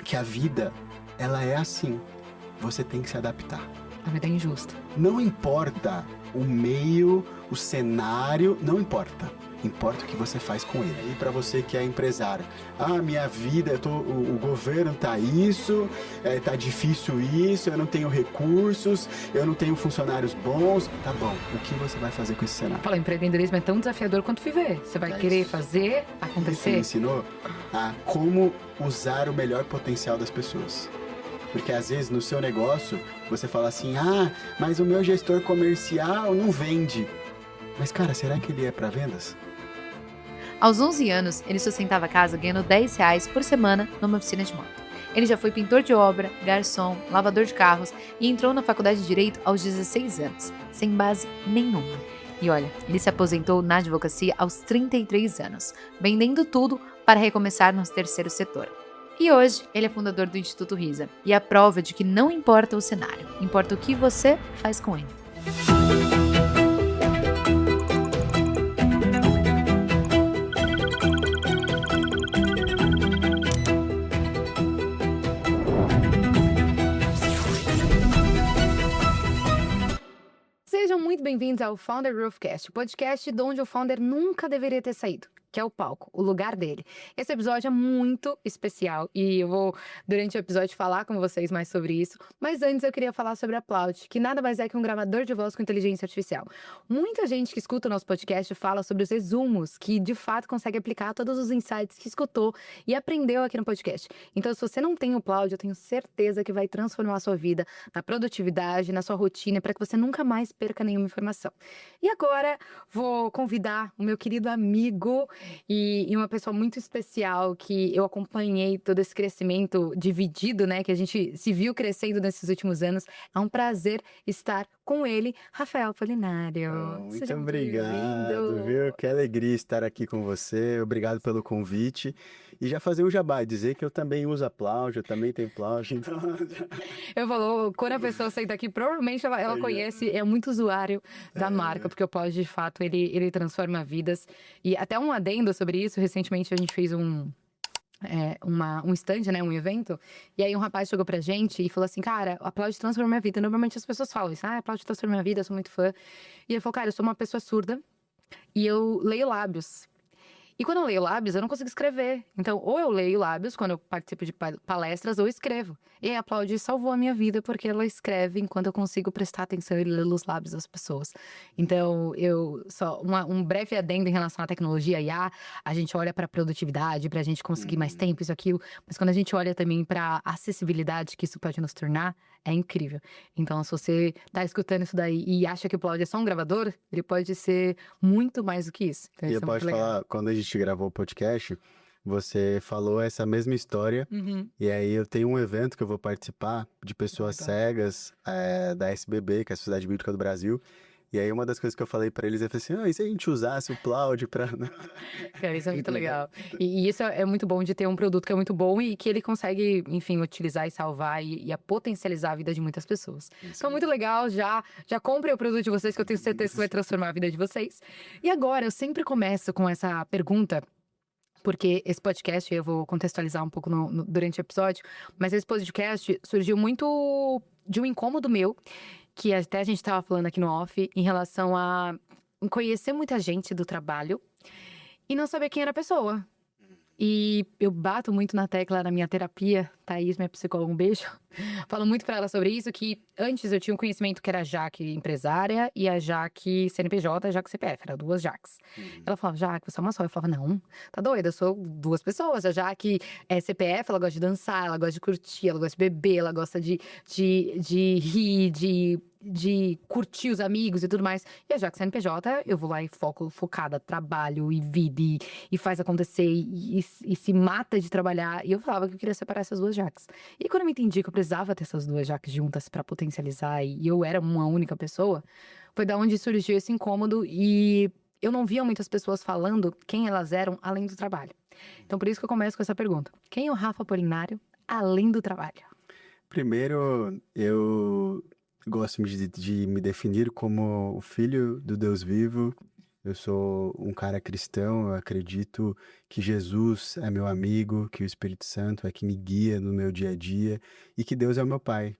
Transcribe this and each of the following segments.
Porque a vida, ela é assim. Você tem que se adaptar. A vida é injusta. Não importa o meio, o cenário, não importa. Importa o que você faz com ele. E para você que é empresário, minha vida, o governo tá isso, tá difícil isso, eu não tenho recursos, eu não tenho funcionários bons. Tá bom, o que você vai fazer com esse cenário? Fala, empreendedorismo é tão desafiador quanto viver. Você vai querer fazer acontecer? Isso me ensinou a como usar o melhor potencial das pessoas. Porque às vezes no seu negócio, você fala assim, mas o meu gestor comercial não vende. Mas cara, será que ele é para vendas? Aos 11 anos, ele sustentava a casa ganhando R$10 por semana numa oficina de moto. Ele já foi pintor de obra, garçom, lavador de carros e entrou na faculdade de Direito aos 16 anos, sem base nenhuma. E olha, ele se aposentou na advocacia aos 33 anos, vendendo tudo para recomeçar no terceiro setor. E hoje, ele é fundador do Instituto Risa, e a prova de que não importa o cenário, importa o que você faz com ele. Sejam muito bem-vindos ao Founder Growthcast, o podcast de onde o founder nunca deveria ter saído, que é o palco, o lugar dele. Esse episódio é muito especial e eu vou, durante o episódio, falar com vocês mais sobre isso. Mas antes eu queria falar sobre a Applaud, que nada mais é que um gravador de voz com inteligência artificial. Muita gente que escuta o nosso podcast fala sobre os resumos, que de fato consegue aplicar todos os insights que escutou e aprendeu aqui no podcast. Então, se você não tem o Applaud, eu tenho certeza que vai transformar a sua vida na produtividade, na sua rotina, para que você nunca mais perca nenhuma informação. E agora, vou convidar o meu querido amigo e uma pessoa muito especial que eu acompanhei todo esse crescimento dividido, né? Que a gente se viu crescendo nesses últimos anos. É um prazer estar com ele, Rafael Polinário. Muito obrigado, viu? Que alegria estar aqui com você. Obrigado pelo convite. E já fazer o jabá, dizer que eu também uso Applaud, eu também tenho Applaud. Então... Eu falo, quando a pessoa sair daqui, provavelmente ela conhece, é muito usuário da marca, porque o Applaud, de fato, ele transforma vidas. E até um adendo sobre isso, recentemente a gente fez um stand, né, um evento, e aí um rapaz chegou pra gente e falou assim, cara, o Applaud transformou minha vida. Normalmente as pessoas falam isso, Applaud transformou minha vida, eu sou muito fã. E ele falou, cara, eu sou uma pessoa surda e eu leio lábios. E quando eu leio lábios, eu não consigo escrever. Então, ou eu leio lábios quando eu participo de palestras, ou escrevo. E a Applaud salvou a minha vida, porque ela escreve enquanto eu consigo prestar atenção e ler os lábios das pessoas. Então, um breve adendo em relação à tecnologia IA, a gente olha para a produtividade, para a gente conseguir mais tempo, isso, aquilo. Mas quando a gente olha também para a acessibilidade que isso pode nos tornar, é incrível. Então, se você tá escutando isso daí e acha que o Applaud é só um gravador, ele pode ser muito mais do que isso. Então, E isso eu é posso muito legal. falar, quando a gente gravou o podcast, você falou essa mesma história, e aí eu tenho um evento que eu vou participar de pessoas cegas da SBB, que é a Sociedade Bíblica do Brasil, e aí uma das coisas que eu falei pra eles, eu falei assim, e se a gente usasse o Applaud pra... Cara, isso é muito legal. E isso é muito bom de ter um produto que é muito bom e que ele consegue, enfim, utilizar e salvar e a potencializar a vida de muitas pessoas. Então, muito legal. Já comprem o produto de vocês, que eu tenho certeza que vai transformar a vida de vocês. E agora, eu sempre começo com essa pergunta, porque esse podcast, eu vou contextualizar um pouco durante o episódio, mas esse podcast surgiu muito de um incômodo meu, que até a gente estava falando aqui no off, em relação a conhecer muita gente do trabalho e não saber quem era a pessoa. E eu bato muito na tecla na minha terapia, Thaís, minha psicóloga, um beijo. Falo muito pra ela sobre isso, que antes eu tinha um conhecimento que era a Jaque empresária e a Jaque CNPJ, a Jaque CPF, eram duas Jaques. Ela falava, Jaque, você é uma só. Eu falava, não, tá doida, eu sou duas pessoas. A Jaque é CPF, ela gosta de dançar, ela gosta de curtir, ela gosta de beber, ela gosta de rir, de curtir os amigos e tudo mais. E a Jaque CNPJ, eu vou lá e focada, trabalho e vida e faz acontecer e se mata de trabalhar. E eu falava que eu queria separar essas duas Jaques. E quando eu me entendi que eu precisava ter essas duas Jaques juntas pra potencializar e eu era uma única pessoa, foi da onde surgiu esse incômodo e eu não via muitas pessoas falando quem elas eram além do trabalho. Então por isso que eu começo com essa pergunta. Quem é o Rafa Polinário além do trabalho? Primeiro, eu gosto de me definir como o filho do Deus vivo Eu sou um cara cristão, eu acredito que Jesus é meu amigo, que o Espírito Santo é que me guia no meu dia a dia e que Deus é o meu pai.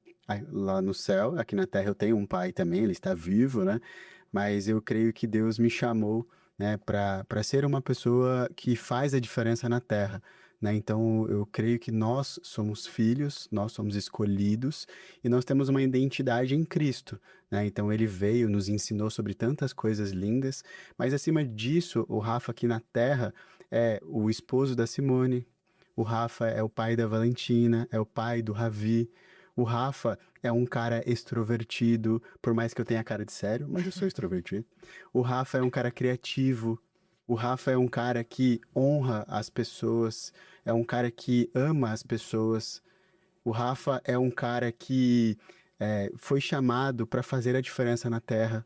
Lá no céu, aqui na terra eu tenho um pai também, ele está vivo, né? Mas eu creio que Deus me chamou, né, para ser uma pessoa que faz a diferença na terra, né? Então eu creio que nós somos filhos, nós somos escolhidos e nós temos uma identidade em Cristo, né? Então ele veio, nos ensinou sobre tantas coisas lindas, mas acima disso, o Rafa aqui na terra é o esposo da Simone, o Rafa é o pai da Valentina, é o pai do Ravi. O Rafa é um cara extrovertido, por mais que eu tenha cara de sério, mas eu sou extrovertido. O Rafa é um cara criativo. O Rafa é um cara que honra as pessoas, é um cara que ama as pessoas. O Rafa é um cara que foi chamado para fazer a diferença na Terra,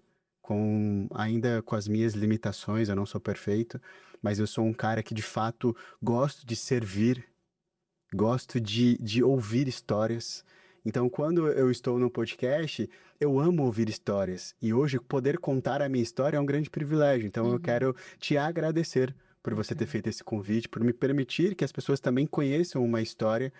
ainda com as minhas limitações, eu não sou perfeito, mas eu sou um cara que de fato gosto de servir, gosto de ouvir histórias. Então, quando eu estou no podcast, eu amo ouvir histórias. E hoje, poder contar a minha história é um grande privilégio. Então, eu quero te agradecer por você ter feito esse convite, por me permitir que as pessoas também conheçam uma história.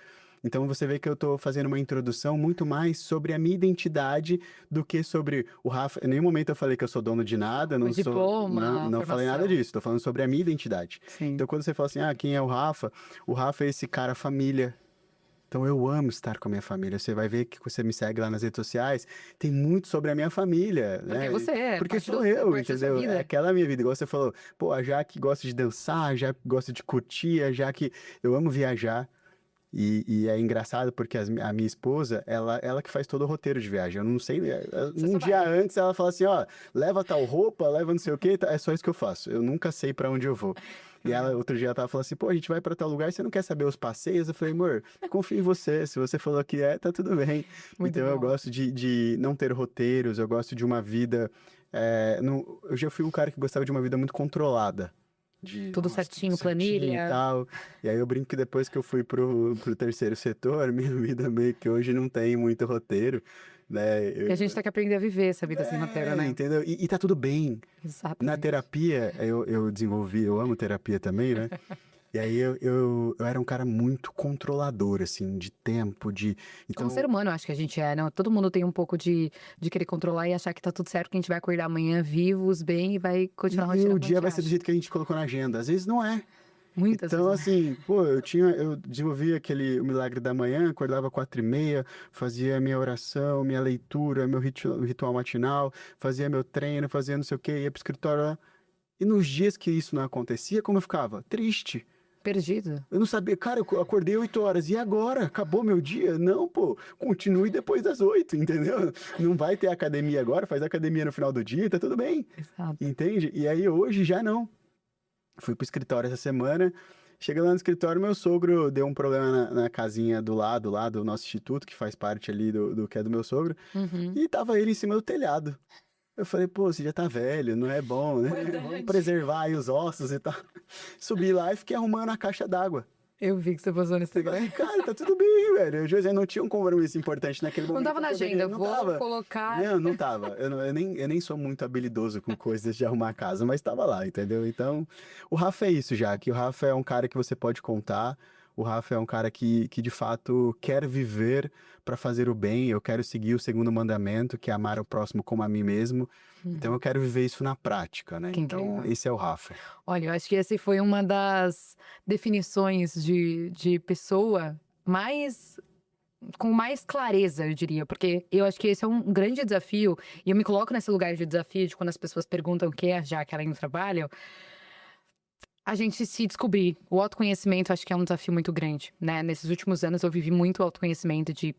Então, você vê que eu estou fazendo uma introdução muito mais sobre a minha identidade do que sobre o Rafa. Em nenhum momento eu falei que eu sou dono de nada, O diploma, não falei nada formação. disso. Estou falando sobre a minha identidade. Sim. Então, quando você fala assim, quem é o Rafa é esse cara família. Então eu amo estar com a minha família. Você vai ver que você me segue lá nas redes sociais, tem muito sobre a minha família, Porque né? você é Porque parte sou é eu, parte da sua entendeu? É vida. aquela minha vida, igual você falou. Pô, a Jaque gosta de dançar, a Jaque gosta de curtir, a Jaque... Eu amo viajar. E é engraçado porque a minha esposa, ela que faz todo o roteiro de viagem. Eu não sei, Você um só dia vai. antes ela fala assim, ó, leva tal roupa, leva não sei o quê, é só isso que eu faço. Eu nunca sei pra onde eu vou. E ela, outro dia ela tava falando assim, pô, a gente vai pra tal lugar, você não quer saber os passeios? Eu falei, amor, confio em você, se você falou que tá tudo bem. Muito Então eu bom. gosto de não ter roteiros, eu gosto de uma vida... eu já fui um cara que gostava de uma vida muito controlada. Tudo Nossa, certinho, certinho e planilha. tal. E aí eu brinco que depois que eu fui pro terceiro setor, minha vida meio que hoje não tem muito roteiro, né? E a gente tem que aprender a viver essa vida sem roteiro, né? Entendeu? E tá tudo bem. Na Exatamente. terapia, eu desenvolvi, eu amo terapia também, né? E aí eu era um cara muito controlador, assim, de tempo, de... Como Então, ser humano, eu acho que a gente é, não? Todo mundo tem um pouco de querer controlar e achar que tá tudo certo, que a gente vai acordar amanhã vivos, bem, e vai continuar a e rotina o como a dia gente vai ser do acha. jeito que a gente colocou na agenda. Às vezes não é. Muitas Então, vezes, né? assim, pô, eu desenvolvi o milagre da manhã, acordava 4h30, fazia minha oração, minha leitura, meu ritual matinal, fazia meu treino, fazia não sei o quê, ia pro escritório lá. E nos dias que isso não acontecia, como eu ficava? Triste. Perdido. Eu não sabia, cara, eu acordei 8 horas, e agora? Acabou meu dia? Não, pô, continue depois das 8, entendeu? Não vai ter academia agora, faz academia no final do dia, tá tudo bem, Exato. entende? E aí hoje já não. Fui pro escritório essa semana. Chega lá no escritório, meu sogro deu um problema na casinha do lado, lá do nosso instituto, que faz parte ali do que é do meu sogro, Uhum. e tava ele em cima do telhado. Eu falei, pô, você já tá velho, não é bom, né? Verdade. Vamos preservar aí os ossos e tal. Subi lá e fiquei arrumando a caixa d'água. Eu vi que você postou no Instagram. Cara, tá tudo bem, velho. Eu, José, não tinha um compromisso importante naquele Não momento. tava na pra poder- agenda, Não vou tava. colocar. Não tava. Eu nem sou muito habilidoso com coisas de arrumar a casa, mas tava lá, entendeu? Então, o Rafa é isso já, que o Rafa é um cara que você pode contar. O Rafa é um cara que de fato quer viver para fazer o bem. Eu quero seguir o segundo mandamento, que é amar o próximo como a mim mesmo. Então, eu quero viver isso na prática, né? Que Então, incrível. esse é o Rafa. Olha, eu acho que essa foi uma das definições de pessoa com mais clareza, eu diria, porque eu acho que esse é um grande desafio, e eu me coloco nesse lugar de desafio de quando as pessoas perguntam o que é já que além do trabalho, a gente se descobrir. O autoconhecimento acho que é um desafio muito grande, né? Nesses últimos anos eu vivi muito autoconhecimento de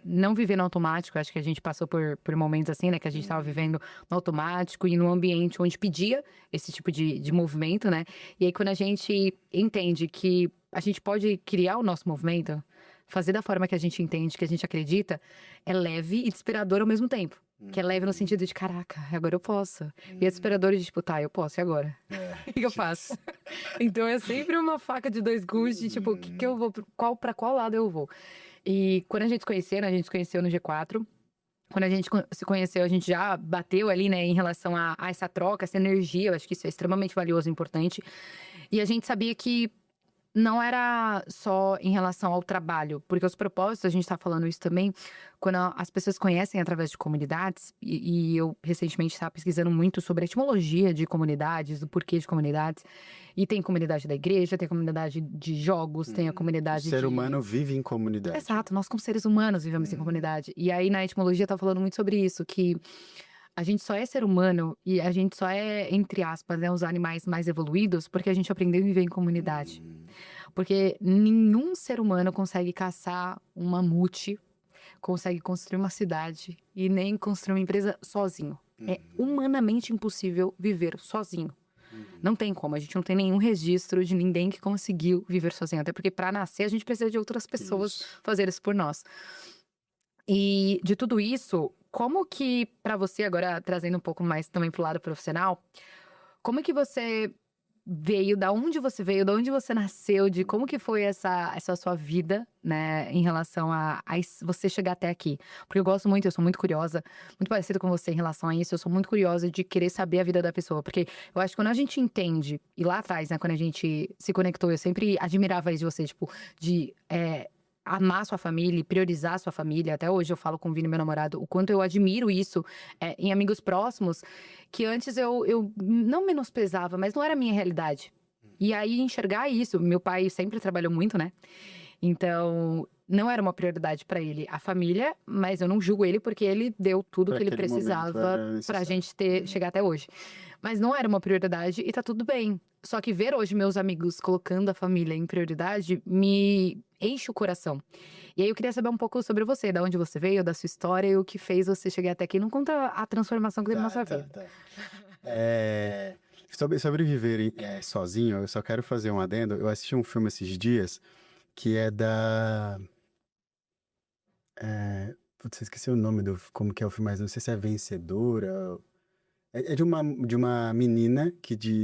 não viver no automático. Acho que a gente passou por momentos assim, né? Que a gente estava vivendo no automático e num ambiente onde pedia esse tipo de movimento, né? E aí quando a gente entende que a gente pode criar o nosso movimento, fazer da forma que a gente entende, que a gente acredita, é leve e desesperador ao mesmo tempo. Que é leve no sentido de, caraca, agora eu posso. E é desesperador de, tipo, tá, eu posso, e agora? O que eu faço? Então é sempre uma faca de dois gumes de, tipo, o que eu vou, pra qual lado eu vou? E quando a gente se conheceu, né, a gente se conheceu no G4. quando a gente se conheceu, a gente já bateu ali, né, em relação a essa troca, essa energia. Eu acho que isso é extremamente valioso e importante. E a gente sabia que não era só em relação ao trabalho, porque os propósitos, a gente tá falando isso também, quando as pessoas conhecem através de comunidades, e eu recentemente estava pesquisando muito sobre a etimologia de comunidades, o porquê de comunidades, e tem comunidade da igreja, tem comunidade de jogos, tem a O comunidade ser de... humano vive em comunidade. Exato, nós como seres humanos vivemos em comunidade. E aí na etimologia tá falando muito sobre isso, que a gente só é ser humano e a gente só é, entre aspas, né, os animais mais evoluídos porque a gente aprendeu a viver em comunidade. Porque nenhum ser humano consegue caçar um mamute, consegue construir uma cidade e nem construir uma empresa sozinho. É humanamente impossível viver sozinho. Não tem como, a gente não tem nenhum registro de ninguém que conseguiu viver sozinho. Até porque para nascer a gente precisa de outras pessoas Isso. fazer isso por nós. E de tudo isso, como que pra você, agora trazendo um pouco mais também pro lado profissional, como que você veio, da onde você veio, da onde você nasceu, de como que foi essa sua vida, né, em relação a você chegar até aqui? Porque eu gosto muito, eu sou muito curiosa, muito parecida com você em relação a isso, eu sou muito curiosa de querer saber a vida da pessoa, porque eu acho que quando a gente entende, e lá atrás, né, quando a gente se conectou, eu sempre admirava isso de você, tipo, de amar sua família e priorizar sua família. Até hoje eu falo com o Vini, meu namorado, o quanto eu admiro isso em amigos próximos, que antes eu não menosprezava, mas não era a minha realidade. E aí enxergar isso, meu pai sempre trabalhou muito, né? Então, não era uma prioridade pra ele a família, mas eu não julgo ele porque ele deu tudo Pra que ele aquele momento precisava era pra necessário. gente chegar até hoje. Mas não era uma prioridade e tá tudo bem. Só que ver hoje meus amigos colocando a família em prioridade me enche o coração. E aí eu queria saber um pouco sobre você, da onde você veio, da sua história e o que fez você chegar até aqui. Não conta a transformação que teve na sua vida. Tá. Sobre viver sozinho, eu só quero fazer um adendo. Eu assisti um filme esses dias que é da. Putz, eu esqueci o nome como que é o filme, mas não sei se é Vencedora. É de uma menina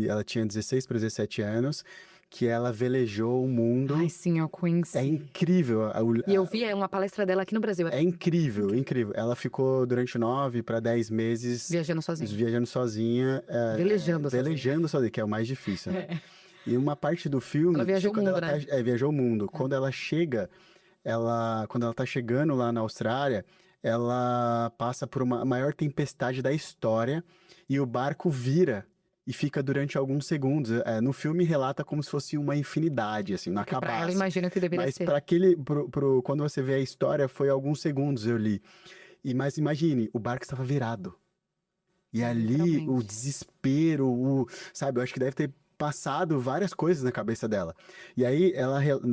ela tinha 16 para 17 anos, que ela velejou o mundo. Ai, sim, é o Queens. É incrível. E eu vi uma palestra dela aqui no Brasil, É incrível, incrível. Ela ficou durante 9 para 10 meses viajando sozinha. viajando sozinha, Velejando sozinha, que é o mais difícil, né? E uma parte do filme, Ela viajou o quando mundo, ela né? viajou o mundo. Quando ela chega, quando ela tá chegando lá na Austrália, ela passa por a maior tempestade da história e o barco vira e fica durante alguns segundos. No filme relata como se fosse uma infinidade, assim, não Porque pra ela, acabasse. imagina que deveria Mas ser. para quando você vê a história, foi alguns segundos eu li. Mas imagine, o barco estava virado. E ali o Literalmente. desespero, sabe, eu acho que deve ter passado várias coisas na cabeça dela. E aí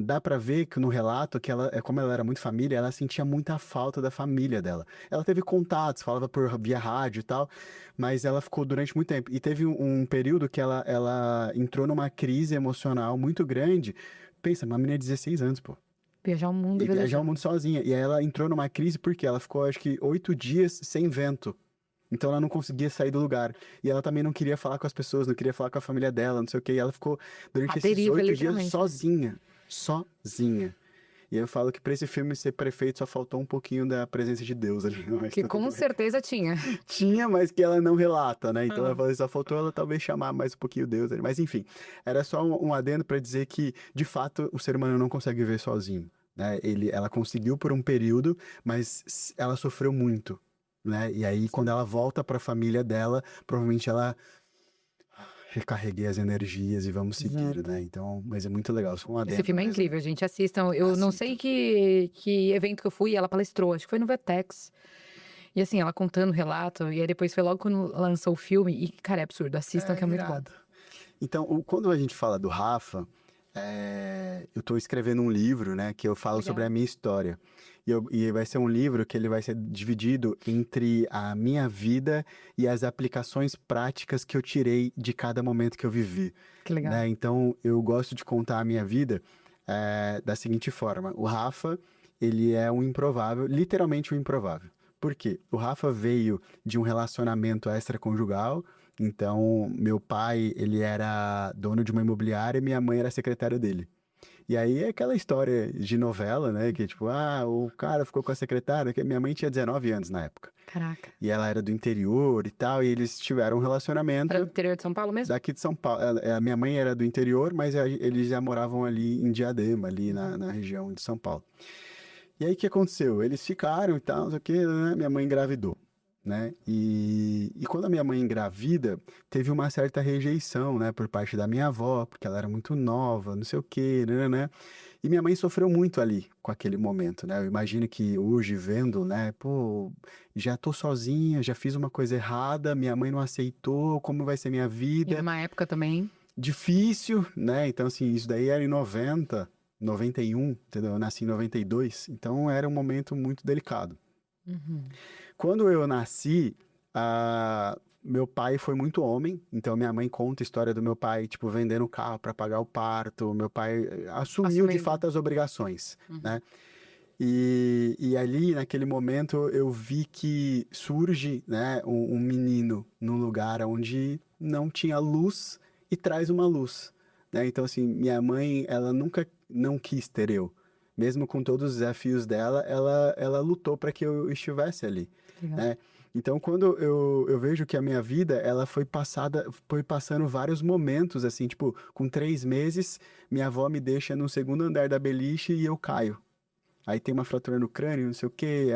dá pra ver que no relato que como ela era muito família, ela sentia muita falta da família dela. Ela teve contatos, falava via rádio e tal, mas ela ficou durante muito tempo. E teve um período que ela entrou numa crise emocional muito grande. Pensa, uma menina de 16 anos, pô. Viajar o mundo, E viajar o velejando. mundo sozinha. E aí ela entrou numa crise porque ela ficou, acho que, 8 dias sem vento. Então ela não conseguia sair do lugar. E ela também não queria falar com as pessoas, não queria falar com a família dela, não sei o quê. E ela ficou durante À esses deriva, 8 dias literalmente. sozinha. Sozinha. E aí eu falo que pra esse filme ser perfeito só faltou um pouquinho da presença de Deus ali. Mas Que tudo com bem. certeza tinha. Tinha, mas que ela não relata, né? Então ela falou, só faltou ela talvez chamar mais um pouquinho Deus ali. Mas enfim, era só um adendo pra dizer que, de fato, o ser humano não consegue viver sozinho, né? Ela conseguiu por um período, mas ela sofreu muito, né? E aí, quando ela volta pra família dela, provavelmente ela recarreguei as energias e vamos seguir, Exato. né? Então, mas é muito legal, só um adendo Esse filme é mesmo. incrível, gente. Assistam. Eu não sei que evento que eu fui, ela palestrou, acho que foi no Vetex. E assim, ela contando o relato, e aí depois foi logo quando lançou o filme. E, cara, é absurdo. Assistam, que é muito bom. Irado. Então, quando a gente fala do Rafa, eu tô escrevendo um livro, né, que eu falo Legal. sobre a minha história. E vai ser um livro que ele vai ser dividido entre a minha vida e as aplicações práticas que eu tirei de cada momento que eu vivi, Que legal. né? Então, eu gosto de contar a minha vida da seguinte forma. O Rafa, ele é um improvável, literalmente um improvável. Por quê? O Rafa veio de um relacionamento extraconjugal. Então, meu pai, ele era dono de uma imobiliária e minha mãe era secretária dele. E aí é aquela história de novela, né? Que tipo, o cara ficou com a secretária, que minha mãe tinha 19 anos na época. Caraca. E ela era do interior e tal, e eles tiveram um relacionamento Era do interior de São Paulo mesmo? daqui de São Paulo. A minha mãe era do interior, mas eles já moravam ali em Diadema, ali na região de São Paulo. E aí o que aconteceu? Eles ficaram e tal, não sei o quê, né? Minha mãe engravidou, né? E quando a minha mãe engravida, teve uma certa rejeição, né, por parte da minha avó, porque ela era muito nova, não sei o quê, né? E minha mãe sofreu muito ali com aquele momento, né? Eu imagino que hoje, vendo, né, pô, já tô sozinha, já fiz uma coisa errada, minha mãe não aceitou, como vai ser minha E vida? numa época também. Difícil, né? Então, assim, isso daí era em 91, entendeu? Eu nasci em 92, então era um momento muito delicado. Uhum. Quando eu nasci, meu pai foi muito homem, então minha mãe conta a história do meu pai, tipo, vendendo o carro para pagar o parto. Meu pai assumiu de Assumindo. fato as obrigações, Uhum. né? E ali, naquele momento, eu vi que surge, né, um menino num lugar onde não tinha luz e traz uma luz, né? Então, assim, minha mãe, ela nunca não quis ter eu. Mesmo com todos os desafios dela, ela lutou para que eu estivesse ali, Legal. né? Então, quando eu vejo que a minha vida, ela foi passando vários momentos, assim, tipo, com 3 meses, minha avó me deixa no segundo andar da beliche e eu caio. Aí tem uma fratura no crânio, não sei o quê.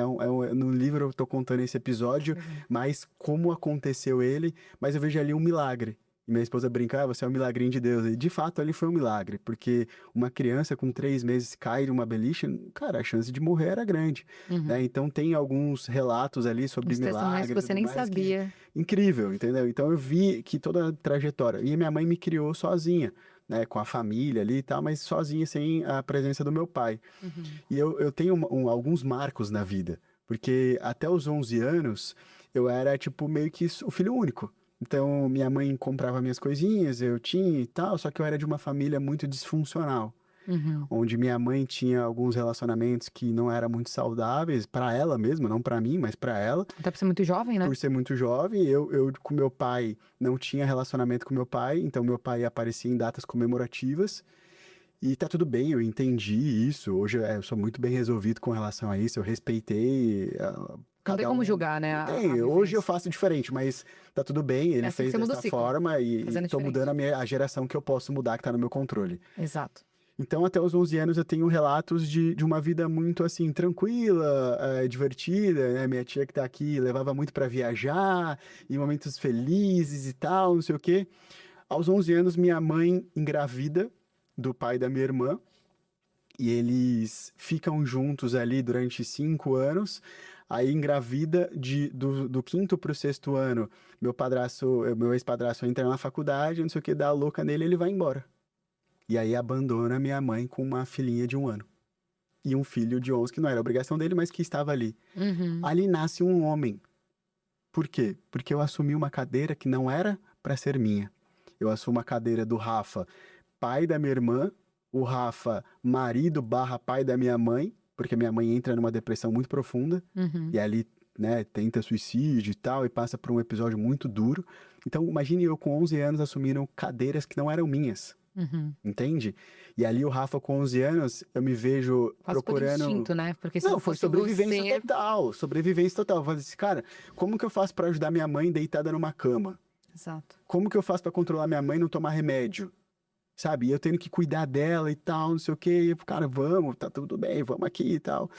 No livro eu tô contando esse episódio, mas como aconteceu ele, mas eu vejo ali um milagre. E minha esposa brinca, você é um milagrinho de Deus. E de fato ali foi um milagre, porque uma criança com 3 meses cai de uma beliche, cara, a chance de morrer era grande, Uhum. né? Então tem alguns relatos ali sobre Os testemunhos milagres que e você tudo nem mais sabia. incrível, entendeu? Então eu vi que toda a trajetória. E minha mãe me criou sozinha, né? Com a família ali e tal, mas sozinha, sem a presença do meu pai. Uhum. E eu tenho alguns marcos na vida, porque até os 11 anos eu era, tipo, meio que o filho único. Então, minha mãe comprava minhas coisinhas, eu tinha e tal, só que eu era de uma família muito disfuncional, Uhum. onde minha mãe tinha alguns relacionamentos que não eram muito saudáveis para ela mesma, não para mim, mas para ela. Até por ser muito jovem, né? Por ser muito jovem, eu com meu pai não tinha relacionamento com meu pai, então meu pai aparecia em datas comemorativas. E tá tudo bem, eu entendi isso. Hoje eu sou muito bem resolvido com relação a isso. Eu respeitei Não tem cada como um. julgar, né? Não tem. Hoje eu faço diferente, mas tá tudo bem. Ele assim que fez você muda o dessa ciclo, forma e fazendo tô diferente. mudando a geração que eu posso mudar, que tá no meu controle. Exato. Então, até os 11 anos, eu tenho relatos de uma vida muito, assim, tranquila, divertida, né? Minha tia que tá aqui levava muito para viajar, em momentos felizes e tal, não sei o quê. Aos 11 anos, minha mãe engravida do pai da minha irmã, e eles ficam juntos ali durante 5 anos. Aí engravida do quinto pro sexto ano, meu ex-padrasto entra na faculdade, não sei o que, dá a louca nele, ele vai embora. E aí abandona minha mãe com uma filhinha de 1 ano. E um filho de 11, que não era obrigação dele, mas que estava ali. Uhum. Ali nasce um homem. Por quê? Porque eu assumi uma cadeira que não era para ser minha. Eu assumo a cadeira do Rafa, pai da minha irmã, o Rafa, marido barra pai da minha mãe, porque minha mãe entra numa depressão muito profunda, Uhum. e ali, né, tenta suicídio e tal, e passa por um episódio muito duro. Então, imagine eu com 11 anos assumindo cadeiras que não eram minhas. Uhum. Entende? E ali o Rafa com 11 anos, eu me vejo Quase por procurando... instinto, né? Porque se Não, foi fosse sobrevivência você... total, sobrevivência total. Eu falei assim, cara, como que eu faço pra ajudar minha mãe deitada numa cama? Exato. Como que eu faço pra controlar minha mãe e não tomar remédio? Sabe? E eu tendo que cuidar dela e tal, não sei o quê. E eu, cara, vamos, tá tudo bem, vamos aqui e tal.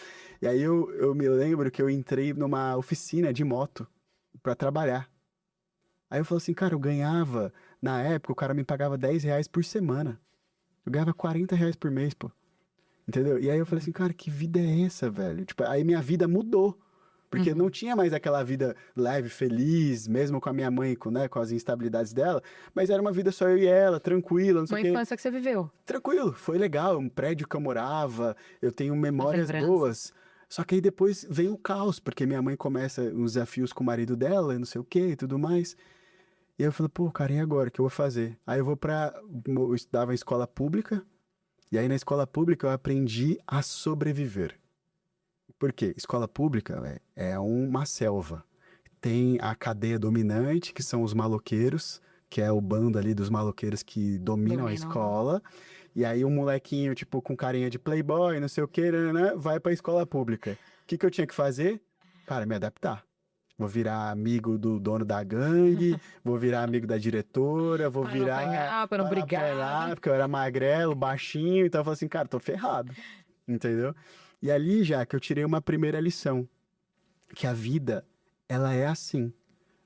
E aí eu me lembro que eu entrei numa oficina de moto pra trabalhar. Aí eu falei assim, cara, eu ganhava, na época o cara me pagava R$10 por semana. Eu ganhava R$40 por mês, pô. Entendeu? E aí eu falei assim, cara, que vida é essa, velho? Tipo, aí minha vida mudou. Porque não tinha mais aquela vida leve, feliz, mesmo com a minha mãe, né, com as instabilidades dela. Mas era uma vida só eu e ela, tranquila, não sei Uma o quê. infância que você viveu. Tranquilo, foi legal. Um prédio que eu morava, eu tenho memórias lembranças. boas. Só que aí depois vem o caos, porque minha mãe começa uns desafios com o marido dela, e não sei o quê e tudo mais. E aí eu falei, pô, cara, e agora? O que eu vou fazer? Aí eu eu estudava em escola pública, e aí na escola pública eu aprendi a sobreviver. Por quê? Escola pública é uma selva. Tem a cadeia dominante, que são os maloqueiros, que é o bando ali dos maloqueiros que dominam a Dominam. escola. E aí um molequinho, tipo, com carinha de playboy, não sei o quê, né, vai pra escola pública. O que eu tinha que fazer? Cara, me adaptar. Vou virar amigo do dono da gangue, vou virar amigo da diretora, vou Pra não virar apanhar, pra não brigar. apelar, porque eu era magrelo, baixinho, então eu falei assim, cara, tô ferrado, entendeu? E ali já que eu tirei uma primeira lição, que a vida, ela é assim,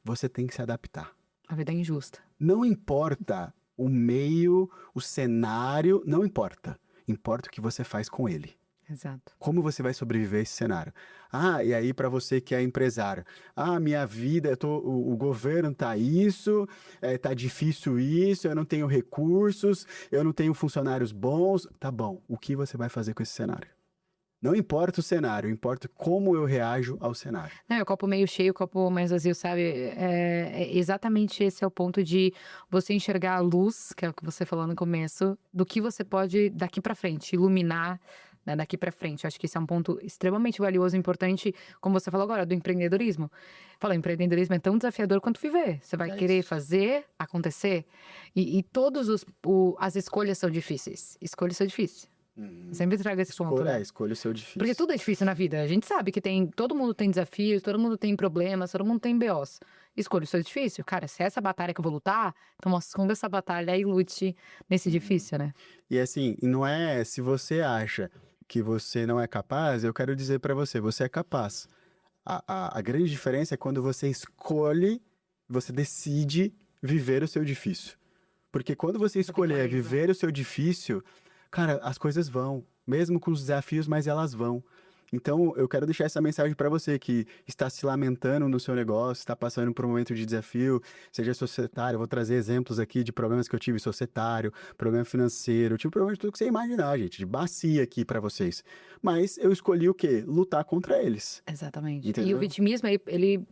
você tem que se adaptar. A vida é injusta. Não importa o meio, o cenário, não importa. Importa o que você faz com ele. Exato. Como você vai sobreviver a esse cenário? Ah, e aí para você que é empresário. Ah, minha vida, o governo tá isso, tá difícil isso, eu não tenho recursos, eu não tenho funcionários bons. Tá bom, o que você vai fazer com esse cenário? Não importa o cenário, importa como eu reajo ao cenário. É, o copo meio cheio, o copo mais vazio, sabe? Exatamente esse é o ponto de você enxergar a luz, que é o que você falou no começo, do que você pode daqui pra frente, iluminar, né, daqui pra frente. Eu acho que esse é um ponto extremamente valioso e importante, como você falou agora, do empreendedorismo. Fala, empreendedorismo é tão desafiador quanto viver. Você vai querer fazer acontecer e todas as escolhas são difíceis. Escolhas são difíceis. Sempre trago esse ponto, né? Escolha o seu difícil. Porque tudo é difícil na vida. A gente sabe que todo mundo tem desafios, todo mundo tem problemas, todo mundo tem BOs. Escolha o seu difícil. Cara, se é essa batalha que eu vou lutar, então assume essa batalha e lute nesse difícil, né? E assim, não é se você acha que você não é capaz, eu quero dizer pra você, você é capaz. A grande diferença é quando você escolhe, você decide viver o seu difícil. Porque quando você escolher clareza. viver o seu difícil, cara, as coisas vão, mesmo com os desafios, mas elas vão. Então, eu quero deixar essa mensagem para você que está se lamentando no seu negócio, está passando por um momento de desafio, seja societário. Eu vou trazer exemplos aqui de problemas que eu tive societário, problema financeiro, eu tive problema de tudo que você imaginar, gente, de bacia aqui para vocês. Mas eu escolhi o quê? Lutar contra eles. Exatamente. E Entendeu? o vitimismo, ele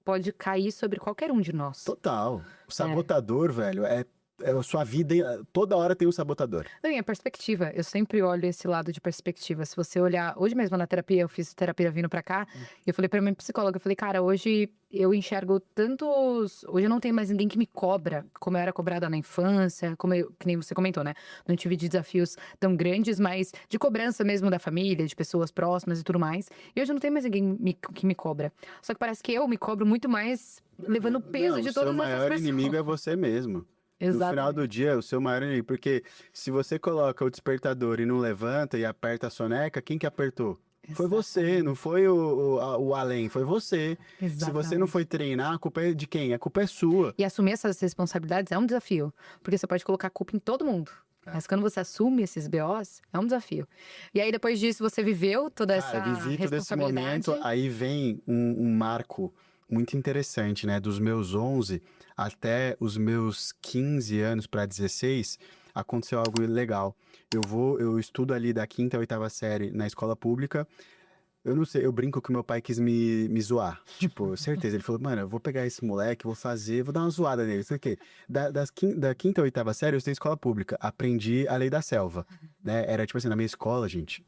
pode cair sobre qualquer um de nós. Total. O sabotador, velho, é a sua vida, toda hora tem um sabotador. Não, e a perspectiva. Eu sempre olho esse lado de perspectiva. Se você olhar, hoje mesmo na terapia, eu fiz terapia vindo pra cá, e eu falei pra minha psicóloga, eu falei, cara, hoje eu enxergo tantos. Hoje eu não tenho mais ninguém que me cobra, como eu era cobrada na infância, que nem você comentou, né? Não tive desafios tão grandes, mas de cobrança mesmo da família, de pessoas próximas e tudo mais. E hoje eu não tenho mais ninguém que me cobra. Só que parece que eu me cobro muito mais, levando o peso Não, de o todas seu essas maior pessoas. inimigo é você mesmo. No final Exato. do dia, o seu maior inimigo. Porque se você coloca o despertador e não levanta e aperta a soneca, quem que apertou? Foi você, não foi o além, foi você. Se você não Exatamente. foi treinar, a culpa é de quem? A culpa é sua. E assumir essas responsabilidades é um desafio, porque você pode colocar a culpa em todo mundo. Mas quando você assume esses BOs, é um desafio. E aí, depois disso, você viveu toda essa Cara, visito desse responsabilidade. momento, aí vem um marco muito interessante, né? Dos meus 11 até os meus 15 anos para 16, aconteceu algo legal. Eu estudo ali da quinta à oitava série na escola pública. Eu não sei, eu brinco que meu pai quis me zoar. Tipo, certeza. Ele falou, mano, eu vou pegar esse moleque, vou dar uma zoada nele. Isso aqui. Da quinta à oitava série, eu estudei escola pública. Aprendi a lei da selva. Né? Era tipo assim, na minha escola, gente,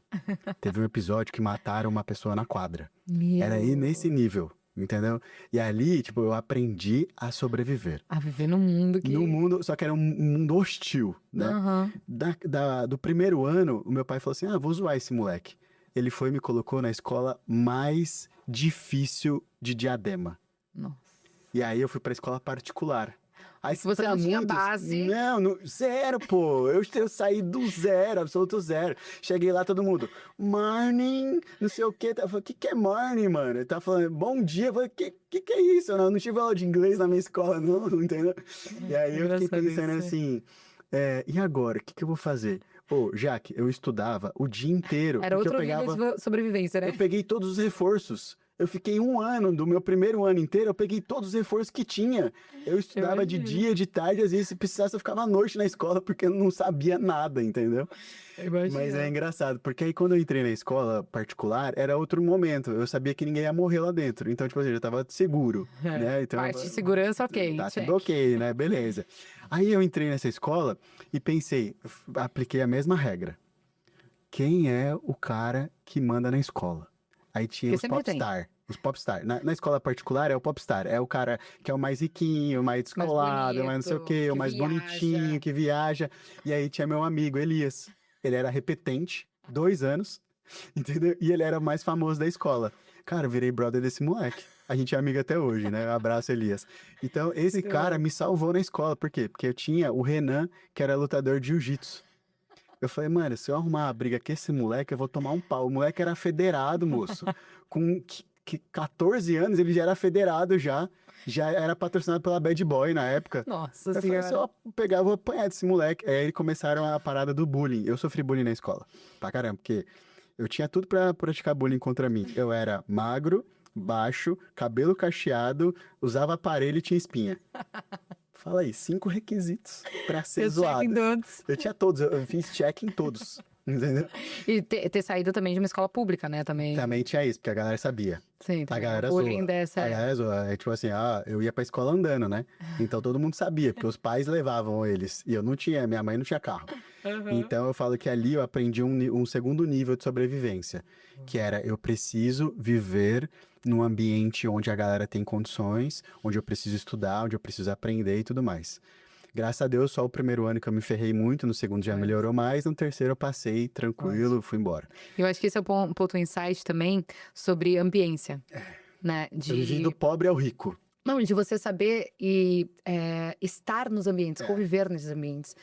teve um episódio que mataram uma pessoa na quadra. Era aí nesse nível, entendeu? E ali, tipo, eu aprendi a sobreviver. A viver num mundo que... No mundo, só que era um mundo hostil, né? Aham. Do primeiro ano, o meu pai falou assim, vou zoar esse moleque. Ele foi e me colocou na escola mais difícil de Diadema. Nossa. E aí eu fui pra escola particular. Aí Se você pra não tinha muitos- base. Não, zero, pô. Eu saí do zero, absoluto zero. Cheguei lá, todo mundo, morning, não sei o quê. Eu falei, o que é morning, mano? Ele tá falando, bom dia. Eu falei, que é isso? Eu não tive aula de inglês na minha escola, não, entendeu? E aí eu fiquei Engraçado pensando isso. assim, e agora? O que eu vou fazer? Pô, Jaque, eu estudava o dia inteiro. Era porque eu outro nível pegava... de sobrevivência, né? Eu peguei todos os reforços. Eu fiquei um ano, do meu primeiro ano inteiro, eu peguei todos os reforços que tinha. Eu estudava de imagino. dia, de tarde, às vezes se precisasse eu ficava à noite na escola, porque eu não sabia nada, entendeu? Mas é engraçado, porque aí quando eu entrei na escola particular, era outro momento. Eu sabia que ninguém ia morrer lá dentro. Então, tipo assim, eu já tava seguro, né? Então, Parte de segurança, ok. tá check. tudo ok, né? Beleza. Aí eu entrei nessa escola e pensei, apliquei a mesma regra. Quem é o cara que manda na escola? Aí tinha Porque os sempre tem. popstar. Os popstar. Na escola particular é o popstar. É o cara que é o mais riquinho, o mais descolado, mais não sei o bonito, quê, o que mais viaja. bonitinho, que viaja. E aí tinha meu amigo Elias. Ele era repetente, 2 anos, entendeu? E ele era o mais famoso da escola. Cara, eu virei brother desse moleque. A gente é amigo até hoje, né? Abraço, Elias. Então, esse cara me salvou na escola. Por quê? Porque eu tinha o Renan, que era lutador de jiu-jitsu. Eu falei, mano, se eu arrumar uma briga com esse moleque, eu vou tomar um pau. O moleque era federado, moço. Com 14 anos, ele já era federado já. Já era patrocinado pela Bad Boy na época. Nossa Eu falei, se eu pegar, eu vou apanhar desse moleque. Aí começaram a parada do bullying. Eu sofri bullying na escola. Pra caramba, porque eu tinha tudo pra praticar bullying contra mim. Eu era magro, baixo, cabelo cacheado, usava aparelho e tinha espinha. Fala aí, 5 requisitos pra ser zoado. Eu tinha todos, eu fiz check em todos. Entendeu? E ter saído também de uma escola pública, né? Também tinha isso, porque a galera sabia. Sim, A galera zoa. A galera zoa. É tipo assim, eu ia pra escola andando, né? Então todo mundo sabia, porque os pais levavam eles. E eu não tinha, minha mãe não tinha carro. Então eu falo que ali eu aprendi um segundo nível de sobrevivência. Que era, eu preciso viver num ambiente onde a galera tem condições, onde eu preciso estudar, onde eu preciso aprender e tudo mais. Graças a Deus, só o primeiro ano que eu me ferrei muito, no segundo já melhorou mais, no terceiro eu passei tranquilo, fui embora. Eu acho que esse é um ponto insight também sobre ambiência, né? Eu vivi do pobre ao rico. Não, de você saber estar nos ambientes, conviver nesses ambientes.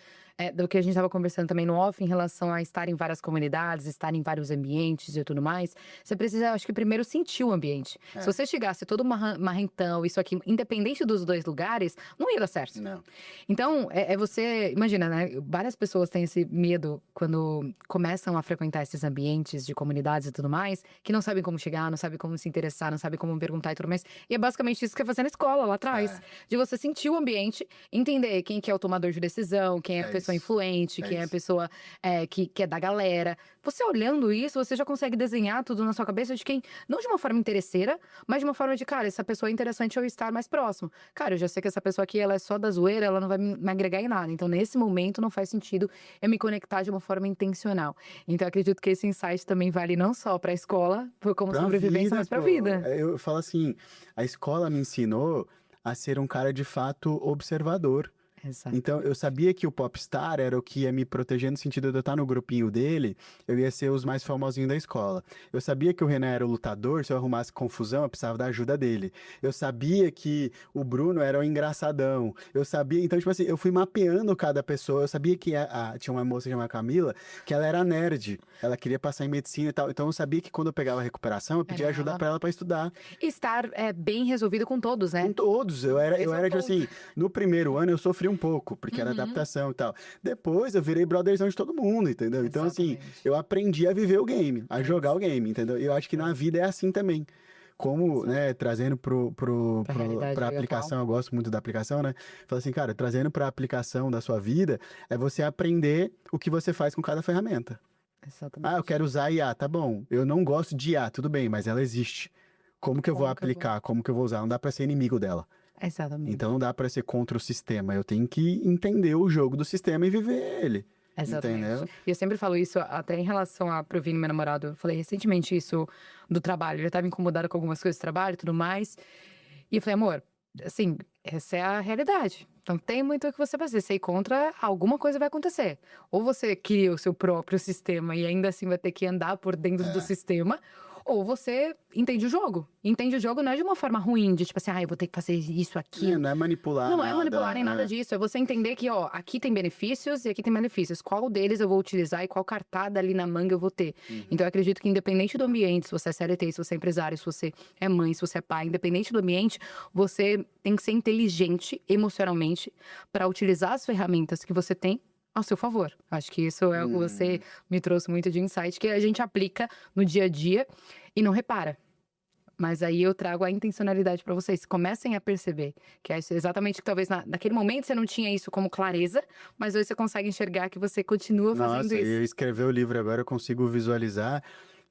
Do que a gente estava conversando também no off, em relação a estar em várias comunidades, estar em vários ambientes e tudo mais, você precisa, acho que primeiro sentir o ambiente. Se você chegasse todo marrentão, isso aqui, independente dos dois lugares, não ia dar certo. Não. Então, você, imagina, né? Várias pessoas têm esse medo quando começam a frequentar esses ambientes de comunidades e tudo mais, que não sabem como chegar, não sabem como se interessar, não sabem como perguntar e tudo mais. E é basicamente isso que é fazer na escola, lá atrás. De você sentir o ambiente, entender quem que é o tomador de decisão, quem é a pessoa influente, quem é a pessoa que é da galera. Você olhando isso, você já consegue desenhar tudo na sua cabeça de quem, não de uma forma interesseira, mas de uma forma de, cara, essa pessoa é interessante eu estar mais próximo. Cara, eu já sei que essa pessoa aqui, ela é só da zoeira, ela não vai me agregar em nada. Então, nesse momento, não faz sentido eu me conectar de uma forma intencional. Então, eu acredito que esse insight também vale não só pra escola, como Pra sobrevivência, vida, mas pra pô. vida. Eu falo assim, a escola me ensinou a ser um cara de fato observador. Exato. Então, eu sabia que o popstar era o que ia me proteger no sentido de eu estar no grupinho dele, eu ia ser os mais famosinhos da escola. Eu sabia que o Renan era o lutador, se eu arrumasse confusão, eu precisava da ajuda dele. Eu sabia que o Bruno era o engraçadão. Eu sabia, então, tipo assim, eu fui mapeando cada pessoa. Eu sabia que tinha uma moça chamada Camila, que ela era nerd. Ela queria passar em medicina e tal. Então, eu sabia que quando eu pegava a recuperação, eu pedia ajuda pra ela pra estudar. E estar bem resolvido com todos, né? Com todos. Eu era tipo assim, no primeiro ano eu sofri um pouco, porque era Uhum. adaptação e tal. Depois eu virei brotherzão de todo mundo, entendeu? Então, assim, Exatamente. eu aprendi a viver o game, a jogar o game, entendeu? E eu acho que na vida é assim também. Como, né, trazendo realidade pra aplicação, eu gosto muito da aplicação, né? Fala assim, cara, trazendo pra aplicação da sua vida, é você aprender o que você faz com cada ferramenta. Exatamente. Eu quero usar IA, tá bom. Eu não gosto de IA, tudo bem, mas ela existe. Como que eu vou aplicar? Como que eu vou usar? Não dá pra ser inimigo dela. Exatamente. Então não dá pra ser contra o sistema. Eu tenho que entender o jogo do sistema e viver ele. Exatamente. Entendeu? E eu sempre falo isso até em relação pro Vini, meu namorado. Eu falei recentemente isso do trabalho. Ele estava incomodado com algumas coisas do trabalho e tudo mais. E eu falei, amor, assim, essa é a realidade. Então tem muito o que você fazer. Se ir contra, alguma coisa vai acontecer. Ou você cria o seu próprio sistema e ainda assim vai ter que andar por dentro do sistema, ou você entende o jogo. Entende o jogo não é de uma forma ruim, de tipo assim, eu vou ter que fazer isso aqui. Não é manipular Não nada, é manipular nem nada disso. É você entender que, aqui tem benefícios e aqui tem benefícios. Qual deles eu vou utilizar e qual cartada ali na manga eu vou ter. Então, eu acredito que independente do ambiente, se você é CLT, se você é empresário, se você é mãe, se você é pai, independente do ambiente, você tem que ser inteligente emocionalmente para utilizar as ferramentas que você tem ao seu favor. Acho que isso é o que você me trouxe muito de insight, que a gente aplica no dia a dia e não repara. Mas aí eu trago a intencionalidade para vocês. Comecem a perceber que é exatamente que talvez naquele momento você não tinha isso como clareza, mas hoje você consegue enxergar que você continua fazendo Nossa, isso. eu escrever o livro agora, eu consigo visualizar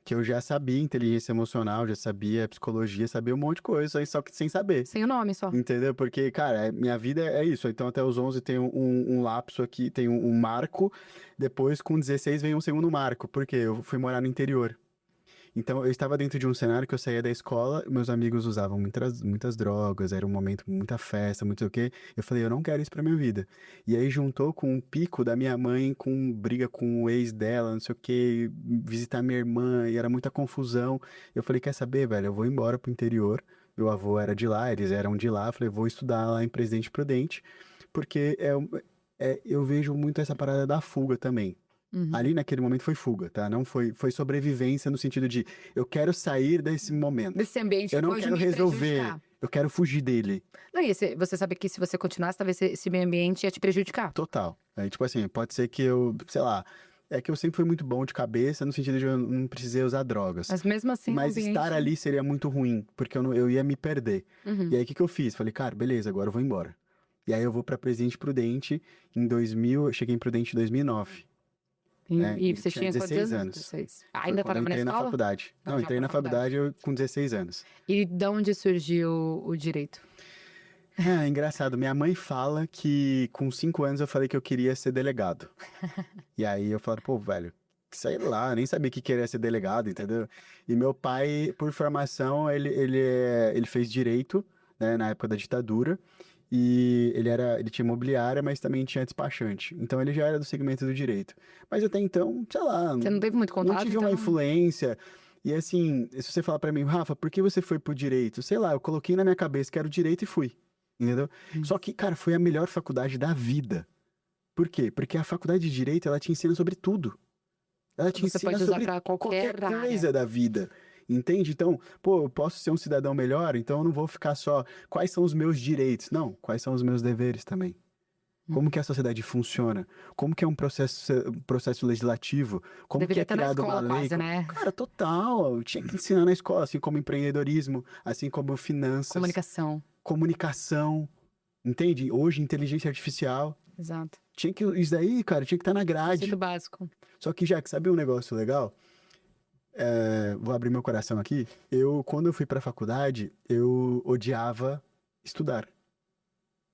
que eu já sabia inteligência emocional, já sabia psicologia, sabia um monte de coisa, só que sem saber. Sem o nome só. Entendeu? Porque, cara, minha vida é isso. Então, até os 11 tem um lapso aqui, tem um marco. Depois, com 16, vem um segundo marco. Porque eu fui morar no interior. Então, eu estava dentro de um cenário que eu saía da escola, meus amigos usavam muitas drogas, era um momento, muita festa, muito o quê. Eu falei, eu não quero isso pra minha vida. E aí juntou com um pico da minha mãe, com briga com o ex dela, não sei o quê, visitar minha irmã, e era muita confusão. Eu falei, quer saber, velho, eu vou embora pro interior. Meu avô era de lá, eles eram de lá. Eu falei, vou estudar lá em Presidente Prudente, porque eu vejo muito essa parada da fuga também. Uhum. Ali naquele momento foi fuga, tá? Não foi sobrevivência no sentido de eu quero sair desse momento. Desse ambiente Eu que não pode quero me resolver, prejudicar. eu quero fugir dele. Não, e você sabe que se você continuasse, talvez esse meio ambiente ia te prejudicar. Total. Aí, tipo assim, pode ser que eu, sei lá, é que eu sempre fui muito bom de cabeça no sentido de eu não precisei usar drogas. Mas mesmo assim, o Mas ambiente... estar ali seria muito ruim, porque eu ia me perder. Uhum. E aí, o que que eu fiz? Falei, cara, beleza, agora eu vou embora. E aí, eu vou pra Presidente Prudente em 2000, eu cheguei em Prudente em 2009. E você tinha tinha quantos 16 anos? anos. 16. Foi Ainda quando eu estava na entrei na escola? faculdade. Não, Não, já entrei pra na faculdade com 16 anos. E de onde surgiu o direito? É engraçado, minha mãe fala que com 5 anos eu falei que eu queria ser delegado. E aí eu falo, pô, velho, sei lá, eu nem sabia que queria ser delegado, entendeu? E meu pai, por formação, ele fez direito, né, na época da ditadura. E ele tinha imobiliária, mas também tinha despachante. Então ele já era do segmento do direito. Mas até então, sei lá, Você não teve muito contato, não tive uma então? influência. E assim, se você falar pra mim, Rafa, por que você foi pro direito? Sei lá, eu coloquei na minha cabeça que era o direito e fui. Entendeu? Só que, cara, foi a melhor faculdade da vida. Por quê? Porque a faculdade de direito, ela te ensina sobre tudo. Ela te Você ensina pode usar sobre pra qualquer coisa área. da vida. Entende? Então, pô, eu posso ser um cidadão melhor, então eu não vou ficar só quais são os meus direitos. Não, quais são os meus deveres também. Como que a sociedade funciona? Como que é um processo legislativo? Como que Deveria é estar na criada uma escola lei? quase, né? Cara, total. Tinha que ensinar na escola, assim como empreendedorismo, assim como finanças, Comunicação. comunicação, entende? Hoje, inteligência artificial. Exato. Isso daí, cara, tinha que estar na grade. Conceito básico. Só que, Jack, sabe um negócio legal? Vou abrir meu coração aqui. Quando eu fui pra faculdade, eu odiava estudar.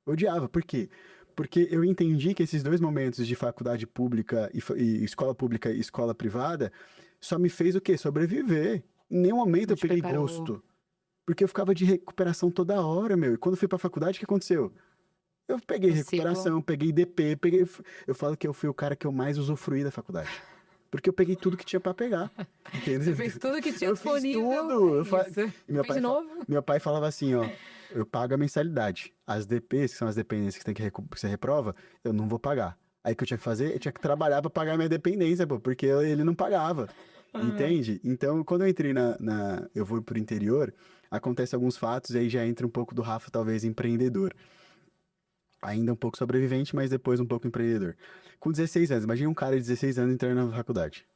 Odiava. Por quê? Porque eu entendi que esses dois momentos de faculdade pública e escola pública e escola privada só me fez o quê? Sobreviver. Em nenhum momento eu Te peguei preparou. gosto. Porque eu ficava de recuperação toda hora, meu. E quando eu fui pra faculdade, o que aconteceu? Eu peguei O recuperação, peguei DP, eu falo que eu fui o cara que eu mais usufruí da faculdade. Porque eu peguei tudo que tinha pra pegar. Entendeu? Você fez tudo que tinha Eu fiz disponível. tudo. Isso. E meu Fez pai de novo? Meu pai falava assim, ó, eu pago a mensalidade. As DPs, que são as dependências que tem que você reprova, eu não vou pagar. Aí o que eu tinha que fazer? Eu tinha que trabalhar pra pagar a minha dependência, pô, porque ele não pagava. Entende? Então, quando eu entrei eu vou pro interior, acontece alguns fatos e aí já entra um pouco do Rafa, talvez, empreendedor. Ainda um pouco sobrevivente, mas depois um pouco empreendedor. Com 16 anos, imagina um cara de 16 anos entrando na faculdade.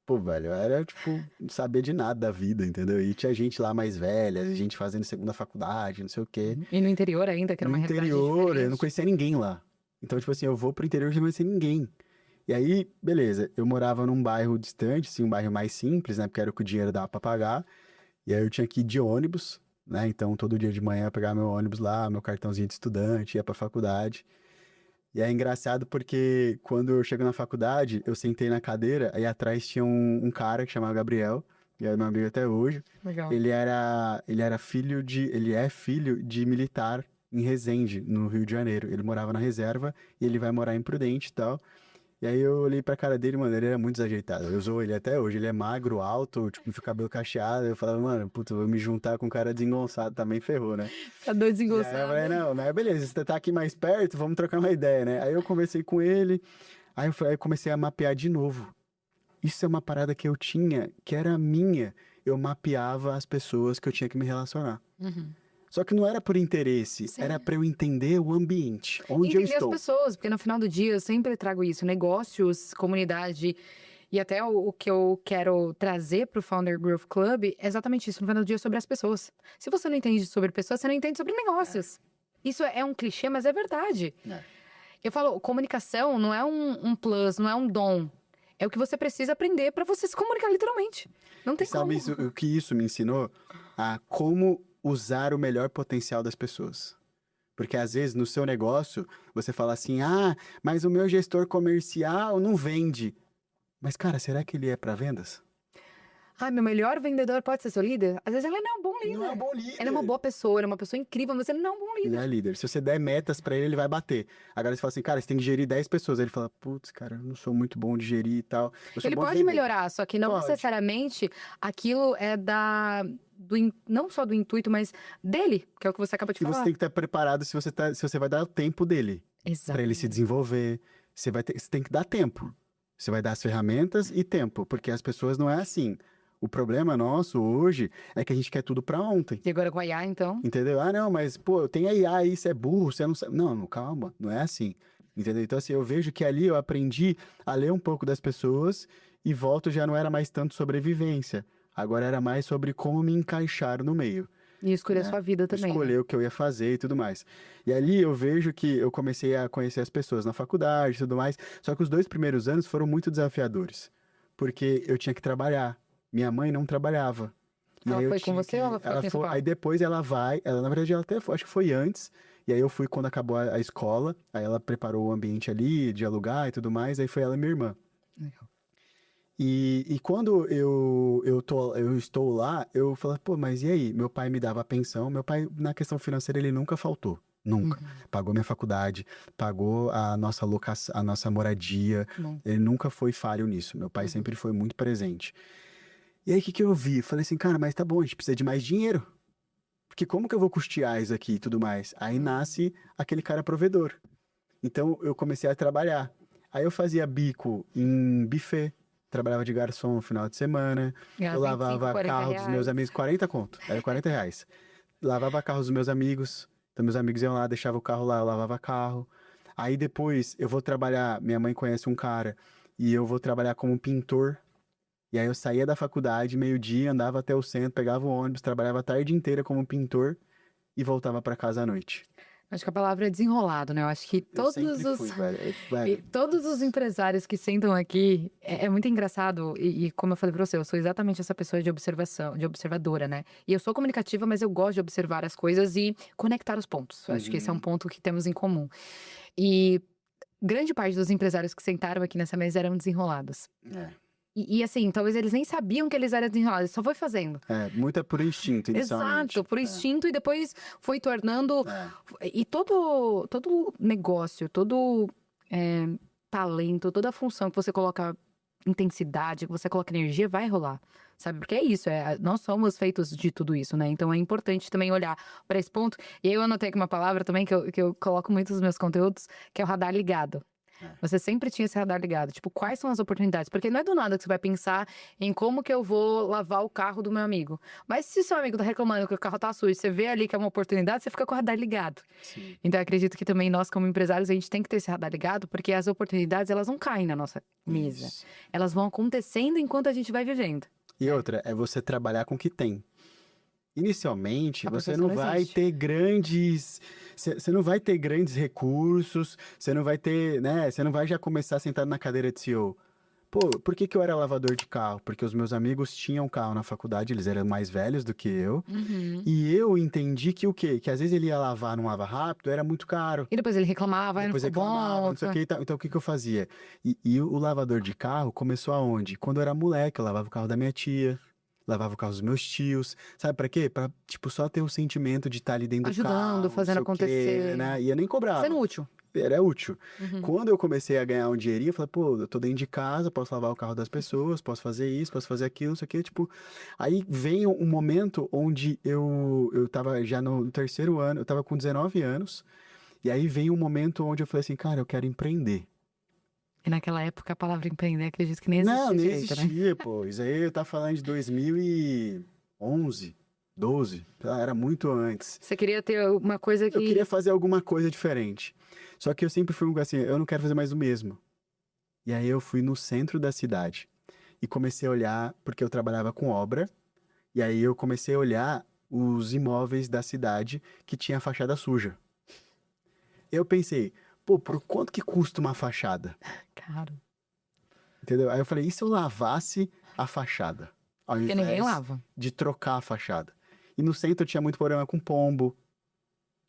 Pô, velho, era, tipo, não sabia de nada da vida, entendeu? E tinha gente lá mais velha, gente fazendo segunda faculdade, não sei o quê. E no interior ainda, que era No uma realidade interior, eu não diferente. conhecia ninguém lá. Então, tipo assim, eu vou pro interior e não conhecia ninguém. E aí, beleza, eu morava num bairro distante, assim, um bairro mais simples, né? Porque era o que o dinheiro dava pra pagar. E aí eu tinha que ir de ônibus, né? Então, todo dia de manhã eu pegava meu ônibus lá, meu cartãozinho de estudante, ia pra faculdade. E é engraçado porque quando eu chego na faculdade, eu sentei na cadeira, aí atrás tinha um cara que chamava Gabriel, e é meu amigo até hoje. Legal. Ele é filho de militar em Resende, no Rio de Janeiro. Ele morava na reserva e ele vai morar em Prudente e tal. E aí eu olhei pra cara dele, mano, ele era muito desajeitado. Eu zoo ele até hoje, ele é magro, alto, tipo, com o cabelo cacheado. Eu falava, mano, puta, eu vou me juntar com um cara desengonçado, também ferrou, né? Tá doido E aí eu desengonçado. falei, não, né, beleza, você tá aqui mais perto, vamos trocar uma ideia, né? Aí eu conversei com ele, aí eu comecei a mapear de novo. Isso é uma parada que eu tinha, que era minha. Eu mapeava as pessoas que eu tinha que me relacionar. Uhum. Só que não era por interesse, Sim. era pra eu entender o ambiente, onde eu Entender as estou. pessoas, porque no final do dia eu sempre trago isso, negócios, comunidade, e até o que eu quero trazer pro Founder Growth Club é exatamente isso, no final do dia é sobre as pessoas. Se você não entende sobre pessoas, você não entende sobre negócios. Isso é um clichê, mas é verdade. É. Eu falo, comunicação não é um plus, não é um dom. É o que você precisa aprender pra você se comunicar literalmente. Não tem Sabe como. o que isso me ensinou? A como usar o melhor potencial das pessoas. Porque às vezes no seu negócio, você fala assim, mas o meu gestor comercial não vende. Mas cara, será que ele é para vendas? meu melhor vendedor pode ser seu líder? Às vezes ela não é um bom líder. Não é um bom líder. Ela é uma boa pessoa, ela é uma pessoa incrível, mas ele não é um bom Ele líder. é líder. Se você der metas pra ele, ele vai bater. Agora você fala assim, cara, você tem que gerir 10 pessoas. Aí ele fala, putz, cara, eu não sou muito bom de gerir e tal. Eu sou Ele bom de pode vender. melhorar, só que não Pode. necessariamente aquilo é não só do intuito, mas dele, que é o que você acaba de E você falar. tem que estar preparado se você vai dar o tempo dele pra ele se Exato. desenvolver. Você tem que dar tempo. Você vai dar as ferramentas e tempo, porque as pessoas não é assim. O problema nosso hoje é que a gente quer tudo pra ontem. E agora com a IA, então? Entendeu? Ah, não, mas, pô, eu tenho a IA aí, você é burro, você não sabe. Não, calma, não é assim. Entendeu? Então, assim, eu vejo que ali eu aprendi a ler um pouco das pessoas e volto já não era mais tanto sobrevivência. Agora era mais sobre como me encaixar no meio. E escolher a Né? sua vida também. Escolher o que eu ia fazer e tudo mais. E ali eu vejo que eu comecei a conhecer as pessoas na faculdade e tudo mais. Só que os 2 primeiros anos foram muito desafiadores. Porque eu tinha que trabalhar. Minha mãe não trabalhava. E Ela aí eu foi com tinha você ou ela ficou aqui em São Paulo? Aí depois ela vai, na verdade ela até foi, acho que foi antes, e aí eu fui quando acabou a escola, aí ela preparou o ambiente ali, de alugar e tudo mais, aí foi ela e minha irmã. Legal. E quando eu estou lá, eu falo, pô, mas e aí? Meu pai me dava pensão, meu pai, na questão financeira, ele nunca faltou. Nunca. Pagou minha faculdade, pagou a nossa locação, a nossa moradia. Bom. Ele nunca foi falho nisso. Meu pai sempre foi muito presente. E aí, o que eu vi? Falei assim, cara, mas tá bom, a gente precisa de mais dinheiro. Porque como que eu vou custear isso aqui e tudo mais? Aí nasce aquele cara provedor. Então, eu comecei a trabalhar. Aí eu fazia bico em buffet. Trabalhava de garçom no final de semana. Ganhava Eu 25, lavava 40 carro dos meus reais. amigos, 40 conto. Era 40 reais. Lavava carro dos meus amigos. Então, meus amigos iam lá, deixavam o carro lá, eu lavava carro. Aí depois eu vou trabalhar. Minha mãe conhece um cara. E eu vou trabalhar como pintor. E aí eu saía da faculdade, meio-dia, andava até o centro, pegava o ônibus, trabalhava a tarde inteira como pintor e voltava pra casa à noite. Acho que a palavra é desenrolado, né? Eu acho que Eu sempre fui, velho. e todos os empresários que sentam aqui, é muito engraçado, e como eu falei pra você, eu sou exatamente essa pessoa de observação, de observadora, né? E eu sou comunicativa, mas eu gosto de observar as coisas e conectar os pontos. Eu acho que esse é um ponto que temos em comum. E grande parte dos empresários que sentaram aqui nessa mesa eram desenrolados. E assim, talvez eles nem sabiam que eles eram desenrolados, só foi fazendo. Muito é por instinto, inicialmente. Exato, por instinto, e depois foi tornando. E todo negócio, todo talento, toda função que você coloca intensidade, que você coloca energia, vai rolar. Sabe? Porque é isso, nós somos feitos de tudo isso, né? Então é importante também olhar para esse ponto. E aí eu anotei aqui uma palavra também que eu coloco muito nos meus conteúdos, que é o radar ligado. Você sempre tinha esse radar ligado. Tipo, quais são as oportunidades? Porque não é do nada que você vai pensar em como que eu vou lavar o carro do meu amigo. Mas se seu amigo tá reclamando que o carro tá sujo, você vê ali que é uma oportunidade, você fica com o radar ligado. Sim. Então, eu acredito que também nós, como empresários, a gente tem que ter esse radar ligado, porque as oportunidades, elas não caem na nossa mesa. Isso. Elas vão acontecendo enquanto a gente vai vivendo. E outra, é você trabalhar com o que tem. Inicialmente, A você perfeição não não vai existe. ter grandes. Você não vai ter grandes recursos, você não vai ter, né? Você não vai já começar sentado na cadeira de CEO. Pô, por que que eu era lavador de carro? Porque os meus amigos tinham carro na faculdade, eles eram mais velhos do que eu. E eu entendi que o quê? Que às vezes ele ia lavar num lava rápido, era muito caro. E depois ele reclamava, aí não Depois ficou reclamava, bom. não sei o que e tal. Então o que que eu fazia? E o lavador de carro começou aonde? Quando eu era moleque, eu lavava o carro da minha tia. Lavava o carro dos meus tios. Sabe pra quê? Pra, tipo, só ter o sentimento de estar ali dentro do carro. Ajudando, fazendo não sei o quê, acontecer. né? E eu nem cobrava. Sendo útil. Era útil. Quando eu comecei a ganhar um dinheirinho, eu falei, pô, eu tô dentro de casa, posso lavar o carro das pessoas, posso fazer isso, posso fazer aquilo, não sei o quê. Tipo, aí vem um momento onde eu tava já no 3º ano, eu tava com 19 anos. E aí vem um momento onde eu falei assim, cara, eu quero empreender. E naquela época a palavra empreender, acredito que nem existia Não, nem direito, né? existia, pô. Isso aí eu tava falando de 2011, 12. Era muito antes. Você queria ter uma coisa que... Eu queria fazer alguma coisa diferente. Só que eu sempre fui assim, eu não quero fazer mais o mesmo. E aí eu fui no centro da cidade e comecei a olhar, porque eu trabalhava com obra, e aí eu comecei a olhar os imóveis da cidade que tinha fachada suja. Eu pensei, pô, por quanto que custa uma fachada? Caro. Entendeu? Aí eu falei, e se eu lavasse a fachada? Ao Porque ninguém invés lava. de trocar a fachada. E no centro eu tinha muito problema com pombo.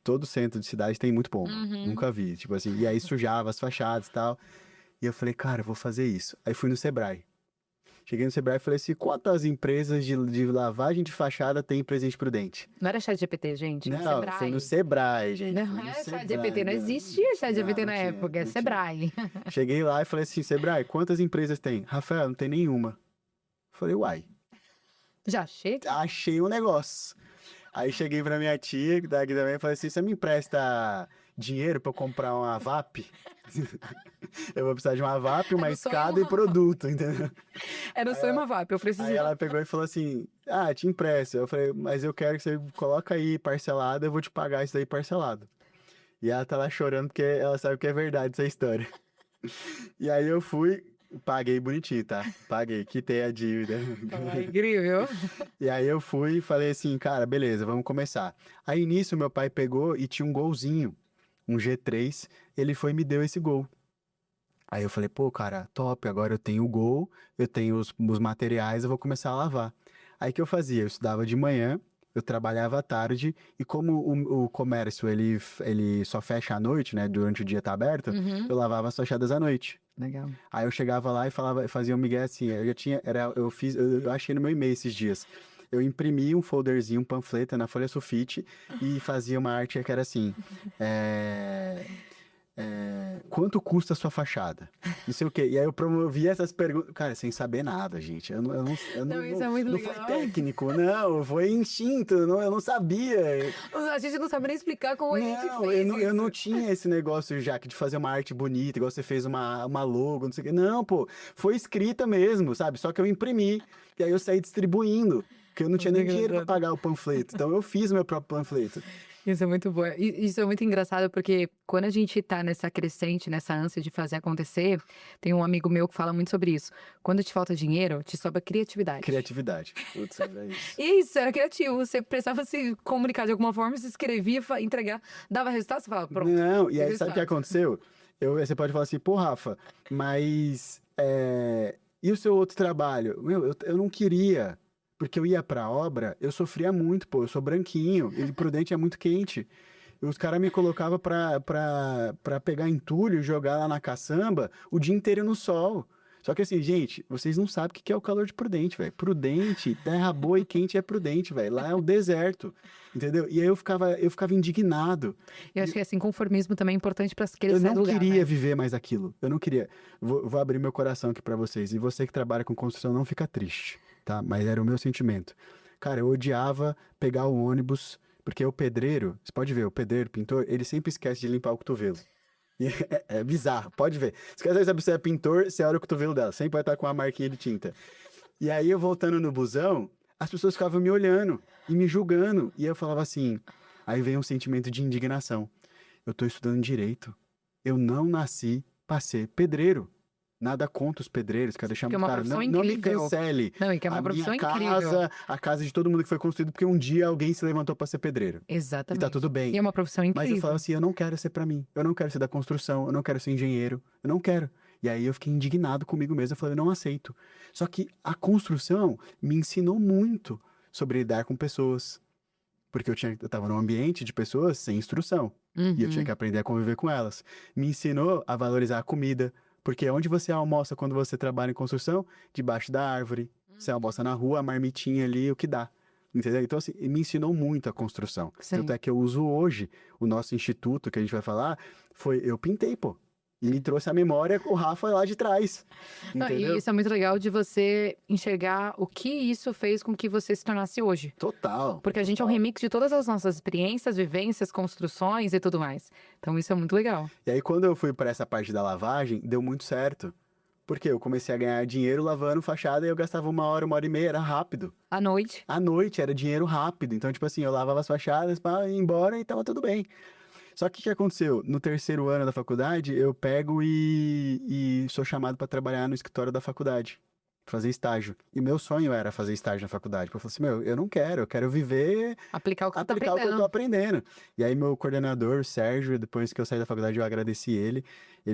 Todo centro de cidade tem muito pombo. Nunca vi. Tipo assim, e aí sujava as fachadas e tal. E eu falei, cara, eu vou fazer isso. Aí fui no Sebrae. Cheguei no Sebrae e falei assim, quantas empresas de lavagem de fachada tem Presente Prudente? Não era ChatGPT, gente. Não, Sebrae. foi no Sebrae, gente. Não foi no é Sebrae, ChatGPT, não não. existia ChatGPT Não na tinha, época, é não tinha. Sebrae. Cheguei lá e falei assim, Sebrae, quantas empresas tem? Rafael, não tem nenhuma. Falei, uai, Já chega? achei um negócio. Aí cheguei pra minha tia, que tá aqui também, e falei assim, você me empresta dinheiro pra eu comprar uma VAP? Eu vou precisar de uma VAP, uma Era o sonho. escada e produto, entendeu? Era o sonho uma VAP, eu preciso. Aí ela pegou e falou assim, ah, te empresto. Eu falei, mas eu quero que você coloque aí parcelado, eu vou te pagar isso daí parcelado. E ela tá lá chorando porque ela sabe que é verdade essa história. E aí eu fui, paguei bonitinho, tá? Paguei, quitei a dívida. É incrível. E aí eu fui e falei assim, cara, beleza, vamos começar. Aí nisso meu pai pegou e tinha um golzinho, um G3, ele foi e me deu esse gol. Aí eu falei, pô, cara, top, agora eu tenho o gol, eu tenho os materiais, eu vou começar a lavar. Aí o que eu fazia? Eu estudava de manhã, eu trabalhava à tarde, e como o comércio, ele só fecha à noite, né, durante o dia tá aberto, Uhum. eu lavava as fachadas à noite. Legal. Aí eu chegava lá e falava, fazia um migué assim, eu já tinha, eu achei no meu e-mail esses dias. Eu imprimi um folderzinho, um panfleto na folha sulfite e fazia uma arte que era assim, quanto custa a sua fachada? Não sei o quê. E aí eu promovia essas perguntas, cara, sem saber nada, gente. Eu Não, isso é muito não legal. foi técnico, não, foi instinto, eu não sabia. A gente não sabe nem explicar como a gente Não, fez eu não isso. tinha esse negócio, Jaque, de fazer uma arte bonita, igual você fez uma logo, não sei o quê. Não, pô, foi escrita mesmo, sabe? Só que eu imprimi, e aí eu saí distribuindo, porque eu não tinha nem dinheiro pra pagar o panfleto. Então eu fiz meu próprio panfleto. Isso é muito bom. Isso é muito engraçado porque quando a gente tá nessa crescente, nessa ânsia de fazer acontecer, tem um amigo meu que fala muito sobre isso. Quando te falta dinheiro, te sobra criatividade. Criatividade. Putz, é isso. E isso, era criativo. Você precisava se comunicar de alguma forma, se escrevia, entregar, dava resultado, você falava, pronto. Não, e tem aí sabe o que resultado. aconteceu? Você pode falar assim, pô, Rafa, mas e o seu outro trabalho? Meu, eu não queria, porque eu ia pra obra, eu sofria muito, pô, eu sou branquinho, e Prudente é muito quente. E os caras me colocavam pra pegar entulho e jogar lá na caçamba o dia inteiro no sol. Só que assim, gente, vocês não sabem o que é o calor de Prudente, velho. Prudente, terra boa e quente é Prudente, velho. Lá é o deserto, entendeu? E aí eu ficava indignado. Eu acho que assim, conformismo também é importante para aquele Eu não lugar, queria né? viver mais aquilo. Eu não queria. Vou abrir meu coração aqui pra vocês. E você que trabalha com construção, não fica triste, tá? Mas era o meu sentimento. Cara, eu odiava pegar o ônibus, porque o pedreiro, você pode ver, o pedreiro, o pintor, ele sempre esquece de limpar o cotovelo. E é bizarro, pode ver. Se você sabe se é pintor, você olha o cotovelo dela, sempre vai estar com uma marquinha de tinta. E aí eu voltando no busão, as pessoas ficavam me olhando e me julgando. E eu falava assim, aí vem um sentimento de indignação. Eu tô estudando direito. Eu não nasci pra ser pedreiro. Nada contra os pedreiros, quero deixar Que é muito uma claro. profissão Não me incrível. cancele. Não, e que é uma A profissão minha incrível. casa, a casa de todo mundo que foi construído porque um dia alguém se levantou pra ser pedreiro. E Exatamente. tá tudo bem. E é uma profissão Mas incrível. eu falava assim, eu não quero ser pra mim. Eu não quero ser da construção, eu não quero ser engenheiro, eu não quero. E aí eu fiquei indignado comigo mesmo, eu falei, eu não aceito. Só que a construção me ensinou muito sobre lidar com pessoas. Porque eu tava num ambiente de pessoas sem instrução. E eu tinha que aprender a conviver com elas. Me ensinou a valorizar a comida. Porque onde você almoça quando você trabalha em construção? Debaixo da árvore. Você almoça na rua, a marmitinha ali, o que dá. Entendeu? Então, assim, me ensinou muito a construção. Sim. Tanto é que eu uso hoje, o nosso instituto, que a gente vai falar, eu pintei, pô. E me trouxe a memória o Rafa lá de trás. Não, Entendeu? e isso é muito legal de você enxergar o que isso fez com que você se tornasse hoje. Total. Porque a gente é um remix de todas as nossas experiências, vivências, construções e tudo mais. Então isso é muito legal. E aí, quando eu fui para essa parte da lavagem, deu muito certo. Porque eu comecei a ganhar dinheiro lavando fachada e eu gastava 1 hora e meia, era rápido. À noite. À noite era dinheiro rápido. Então, tipo assim, eu lavava as fachadas para ir embora e tava tudo bem. Só que o que aconteceu? No terceiro ano da faculdade, eu pego e sou chamado para trabalhar no escritório da faculdade. Fazer estágio. E meu sonho era fazer estágio na faculdade. Porque eu falei assim, meu, eu não quero, eu quero viver, Aplicar o que você tá aplicar o que eu aprendendo. tô aprendendo. E aí meu coordenador, o Sérgio, depois que eu saí da faculdade, eu agradeci ele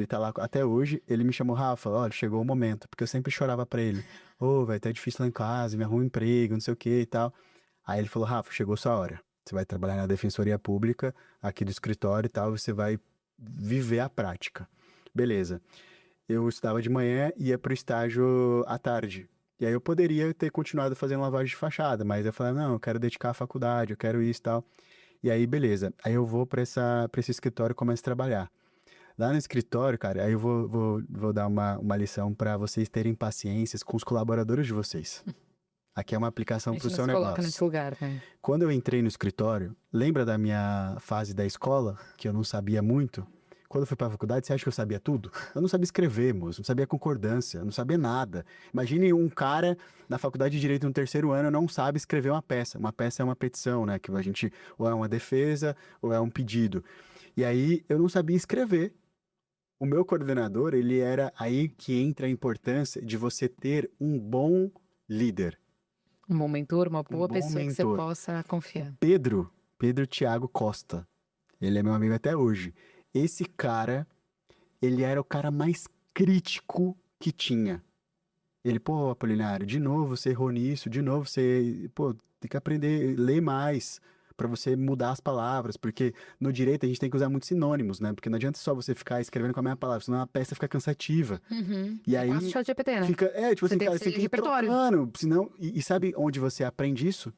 tá lá até hoje, ele me chamou, Rafa, olha, chegou o momento, porque eu sempre chorava pra ele, ô, vai tá difícil lá em casa, me arruma um emprego, não sei o que e tal. Aí ele falou, Rafa, chegou sua hora, você vai trabalhar na Defensoria Pública, aqui do escritório e tal, você vai viver a prática. Beleza. Eu estudava de manhã e ia pro estágio à tarde. E aí eu poderia ter continuado fazendo lavagem de fachada, mas eu falei, não, eu quero dedicar à faculdade, eu quero isso e tal. E aí, beleza. Aí eu vou pra esse escritório e começo a trabalhar. Lá no escritório, cara, aí eu vou dar uma lição para vocês terem paciências com os colaboradores de vocês. Aqui é uma A aplicação gente para o não seu se coloca nesse negócio. lugar, né? Quando eu entrei no escritório, lembra da minha fase da escola, que eu não sabia muito? Quando eu fui para a faculdade, você acha que eu sabia tudo? Eu não sabia escrever, moço, não sabia concordância, não sabia nada. Imagine um cara na faculdade de Direito no terceiro ano não sabe escrever uma peça. Uma peça é uma petição, né? Que a gente, ou é uma defesa, ou é um pedido. E aí eu não sabia escrever. O meu coordenador, ele era aí que entra a importância de você ter um bom líder, Um bom mentor, uma um boa bom pessoa que você mentor. possa confiar. Pedro Thiago Costa, ele é meu amigo até hoje. Esse cara, ele era o cara mais crítico que tinha. Ele, pô, Apolinário, de novo você errou nisso, de novo você, pô, tem que aprender, ler mais para você mudar as palavras, porque no direito a gente tem que usar muitos sinônimos, né? Porque não adianta só você ficar escrevendo com a mesma palavra, senão a peça fica cansativa. Uhum. E É quase aí chat GPT, né? fica, tipo Você assim, tem cara, esse você tem que ir repertório. trocando, senão, e sabe onde você aprende isso?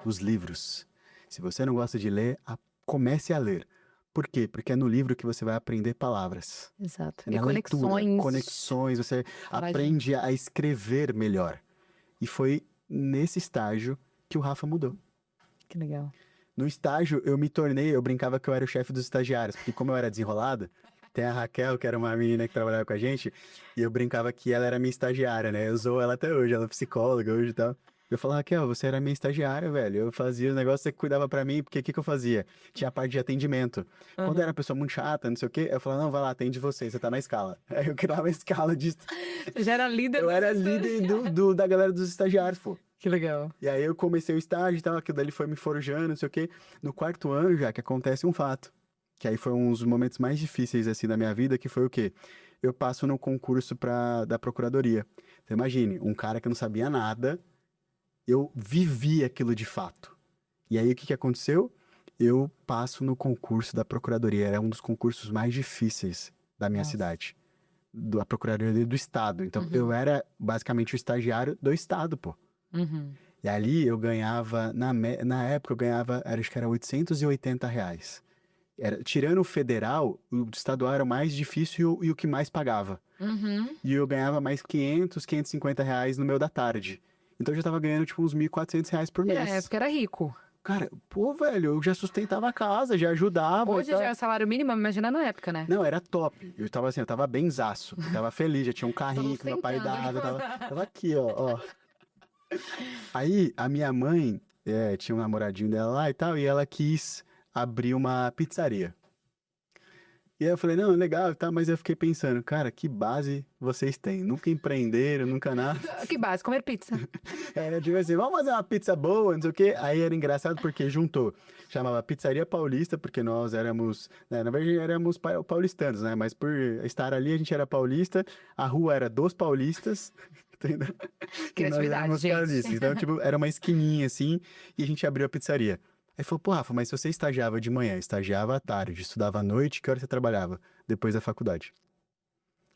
Nos livros. Se você não gosta de ler, comece a ler. Por quê? Porque é no livro que você vai aprender palavras. Exato. É E na leitura, conexões. conexões, você Coragem. aprende a escrever melhor. E foi nesse estágio que o Rafa mudou. Que legal. No estágio, eu brincava que eu era o chefe dos estagiários, porque como eu era desenrolado, tem a Raquel, que era uma menina que trabalhava com a gente, e eu brincava que ela era minha estagiária, né? Eu sou ela até hoje, ela é psicóloga hoje e tal. Eu falava, Raquel, você era minha estagiária, velho. Eu fazia o negócio, você cuidava pra mim, porque o que eu fazia? Tinha a parte de atendimento. Quando era uma pessoa muito chata, não sei o quê, eu falava, não, vai lá, atende você tá na escala. Aí eu criava a escala disso. Já era líder. Eu era líder da galera dos estagiários, pô. Que legal. E aí eu comecei o estágio e tal, aquilo dali foi me forjando, não sei o quê. No quarto ano já que acontece um fato. Que aí foi um dos momentos mais difíceis, assim, da minha vida, que foi o quê? Eu passo no concurso da procuradoria. Então imagine, um cara que não sabia nada, eu vivi aquilo de fato. E aí o que aconteceu? Eu passo no concurso da procuradoria. Era um dos concursos mais difíceis da minha Nossa. cidade. Da procuradoria do estado. Então Uhum. eu era basicamente o estagiário do estado, pô. Uhum. E ali eu ganhava, na época eu ganhava, acho que era R$ 880. Tirando o federal, o estadual era o mais difícil e o que mais pagava. Uhum. E eu ganhava mais R$ 550 no meu da tarde. Então eu já tava ganhando tipo uns R$ 1.400 por mês. É, porque era rico. Cara, pô, velho, eu já sustentava a casa, já ajudava. Hoje e tal. já é o salário mínimo, imagina na época, né? Não, era top. Eu tava assim, eu tava benzaço. Eu tava feliz, já tinha um carrinho que meu pai ostentando. dava. Tava aqui, ó. Aí, a minha mãe tinha um namoradinho dela lá e tal, e ela quis abrir uma pizzaria. E aí eu falei, não, legal, tá, mas eu fiquei pensando, cara, que base vocês têm? Nunca empreenderam, nunca nada. Que base, comer pizza. Era tipo assim, vamos fazer uma pizza boa, não sei o quê. Aí era engraçado porque juntou. Chamava Pizzaria Paulista, porque nós éramos, né, na verdade éramos paulistanos, né? Mas por estar ali a gente era paulista, a rua era dos paulistas, entendeu? E nós Criatividade, éramos gente. paulistas. Então, tipo, era uma esquininha assim, e a gente abriu a pizzaria. Aí falou, pô, Rafa, mas se você estagiava de manhã, estagiava à tarde, estudava à noite, que hora você trabalhava? Depois da faculdade.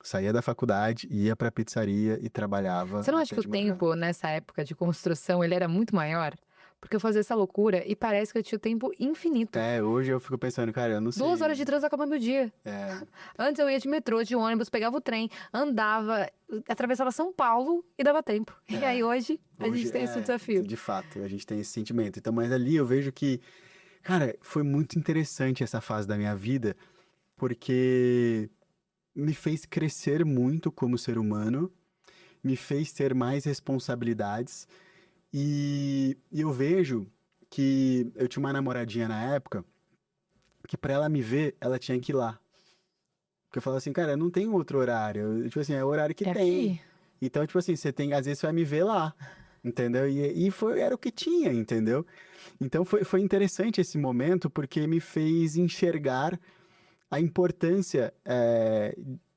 Saía da faculdade, ia pra pizzaria e trabalhava. Você não acha até que o de manhã. tempo, nessa época de construção, ele era muito maior? Porque eu fazia essa loucura e parece que eu tinha o tempo infinito. Hoje eu fico pensando, cara, eu não sei. 2 horas de trânsito acabou meu dia. É, Antes eu ia de metrô, de ônibus, pegava o trem, andava, atravessava São Paulo e dava tempo. E aí hoje a gente tem esse desafio. De fato, a gente tem esse sentimento. Então, mas ali eu vejo que, cara, foi muito interessante essa fase da minha vida, porque me fez crescer muito como ser humano, me fez ter mais responsabilidades. E eu vejo que eu tinha uma namoradinha na época que pra ela me ver, ela tinha que ir lá. Porque eu falava assim, cara, não tem outro horário. Tipo assim, é o horário que É tem. aqui. Então, tipo assim, você tem, às vezes você vai me ver lá, entendeu? E era o que tinha, entendeu? Então foi interessante esse momento porque me fez enxergar a importância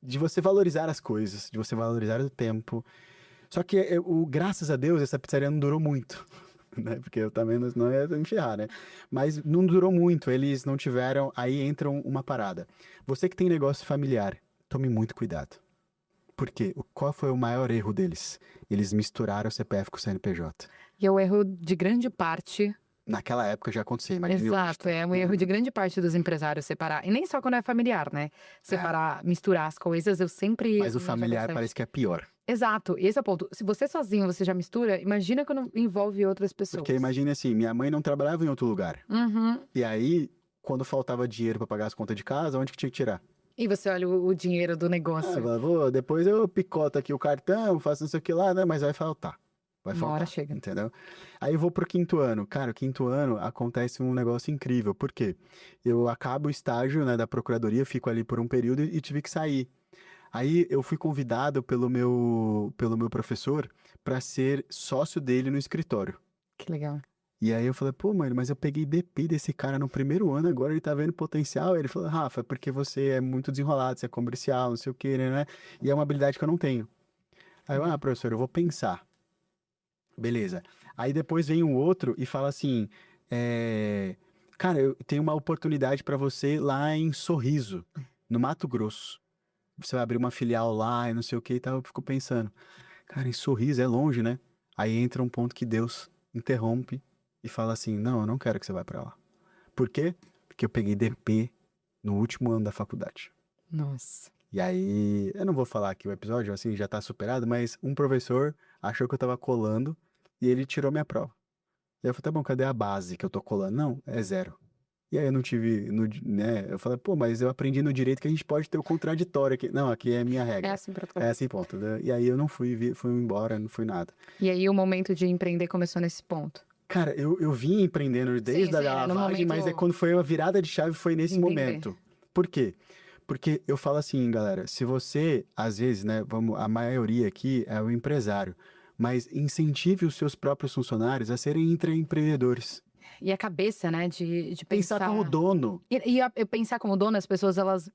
de você valorizar as coisas, de você valorizar o tempo. Só que, graças a Deus, essa pizzaria não durou muito, né? Porque eu também não ia me ferrar, né? Mas não durou muito, eles não tiveram... Aí entra uma parada. Você que tem negócio familiar, tome muito cuidado. Por quê? Qual foi o maior erro deles? Eles misturaram o CPF com o CNPJ. E é o erro de grande parte. Naquela época já acontecia, imagina. Exato, é um erro de grande parte dos empresários separar. E nem só quando é familiar, né? Separar, misturar as coisas, eu sempre. Mas o familiar parece que é pior. Exato, esse é o ponto. Se você sozinho você já mistura, imagina quando envolve outras pessoas. Porque imagine assim, minha mãe não trabalhava em outro lugar. Uhum. E aí, quando faltava dinheiro pra pagar as contas de casa, onde que tinha que tirar? E você olha o dinheiro do negócio. Depois eu picoto aqui o cartão, faço não sei o que lá, né? Mas vai faltar. Vai Uma faltar. hora chega. Entendeu? Aí eu vou pro 5º ano. Cara, o 5º ano acontece um negócio incrível. Por quê? Eu acabo o estágio, né, da procuradoria, fico ali por um período e tive que sair. Aí eu fui convidado pelo meu professor para ser sócio dele no escritório. Que legal. E aí eu falei, pô, mano, mas eu peguei DP desse cara no primeiro ano, agora ele tá vendo potencial. Ele falou, Rafa, é porque você é muito desenrolado, você é comercial, não sei o que, né? E é uma habilidade que eu não tenho. Aí eu, professor, eu vou pensar. Beleza. Aí depois vem um outro e fala assim, cara, eu tenho uma oportunidade para você lá em Sorriso, no Mato Grosso. Você vai abrir uma filial lá e não sei o que e tal. Eu fico pensando, cara, em Sorriso é longe, né? Aí entra um ponto que Deus interrompe e fala assim, não, eu não quero que você vá pra lá. Por quê? Porque eu peguei DP no último ano da faculdade. Nossa. E aí, eu não vou falar aqui o episódio, assim, já tá superado, mas um professor achou que eu tava colando e ele tirou minha prova. E aí eu falei, tá bom, cadê a base que eu tô colando? Não, é 0. E aí eu não tive, né? Eu falei, pô, mas eu aprendi no direito que a gente pode ter o contraditório aqui. Não, aqui é a minha regra. É assim pra tu. É assim, ponto. Né? E aí eu não fui embora, não fui nada. E aí o momento de empreender começou nesse ponto. Cara, eu vim empreendendo desde a lavagem, mas quando foi a virada de chave foi nesse momento. Por quê? Porque eu falo assim, galera, se você, às vezes, né, a maioria aqui é o empresário, mas incentive os seus próprios funcionários a serem intraempreendedores. E a cabeça, né, de Pensar como dono. E pensar como dono, as pessoas, elas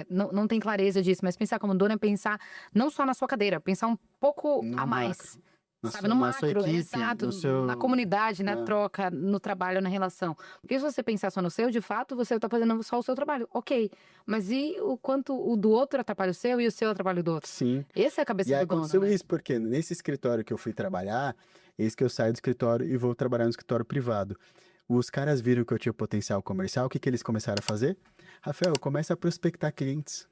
não têm clareza disso, mas pensar como dono é pensar não só na sua cadeira, pensar um pouco a mais. Sabe, no macro, sua equipe, exato, no seu... na comunidade, na troca, no trabalho, na relação. Porque se você pensar só no seu, de fato, você tá fazendo só o seu trabalho, ok. Mas e o quanto o do outro atrapalha o seu e o seu atrapalha o do outro? Sim. Essa é a cabeça do dono, aconteceu né? isso, porque nesse escritório que eu fui trabalhar, eis que eu saio do escritório e vou trabalhar no escritório privado. Os caras viram que eu tinha potencial comercial, o que eles começaram a fazer? Rafael, começa a prospectar clientes.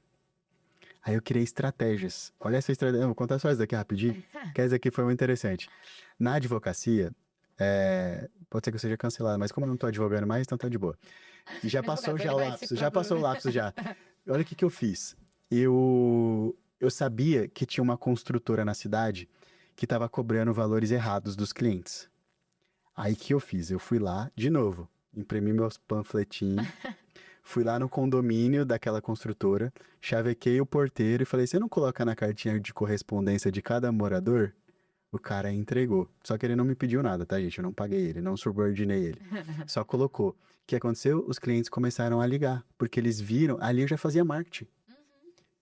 Aí eu criei estratégias. Olha essa estratégia. Vou contar só isso daqui rapidinho, que essa aqui foi muito interessante. Na advocacia, pode ser que eu seja cancelado, mas como eu não tô advogando mais, então tá de boa. E já passou já o lapso, já passou o lapso já. Olha o que eu fiz. Eu sabia que tinha uma construtora na cidade que estava cobrando valores errados dos clientes. Aí que eu fiz? Eu fui lá, de novo, imprimi meus panfletinhos, fui lá no condomínio daquela construtora, chavequei o porteiro e falei, você não coloca na cartinha de correspondência de cada morador? O cara entregou. Só que ele não me pediu nada, tá, gente? Eu não paguei ele, não subordinei ele. Só colocou. O que aconteceu? Os clientes começaram a ligar, porque eles viram, ali eu já fazia marketing.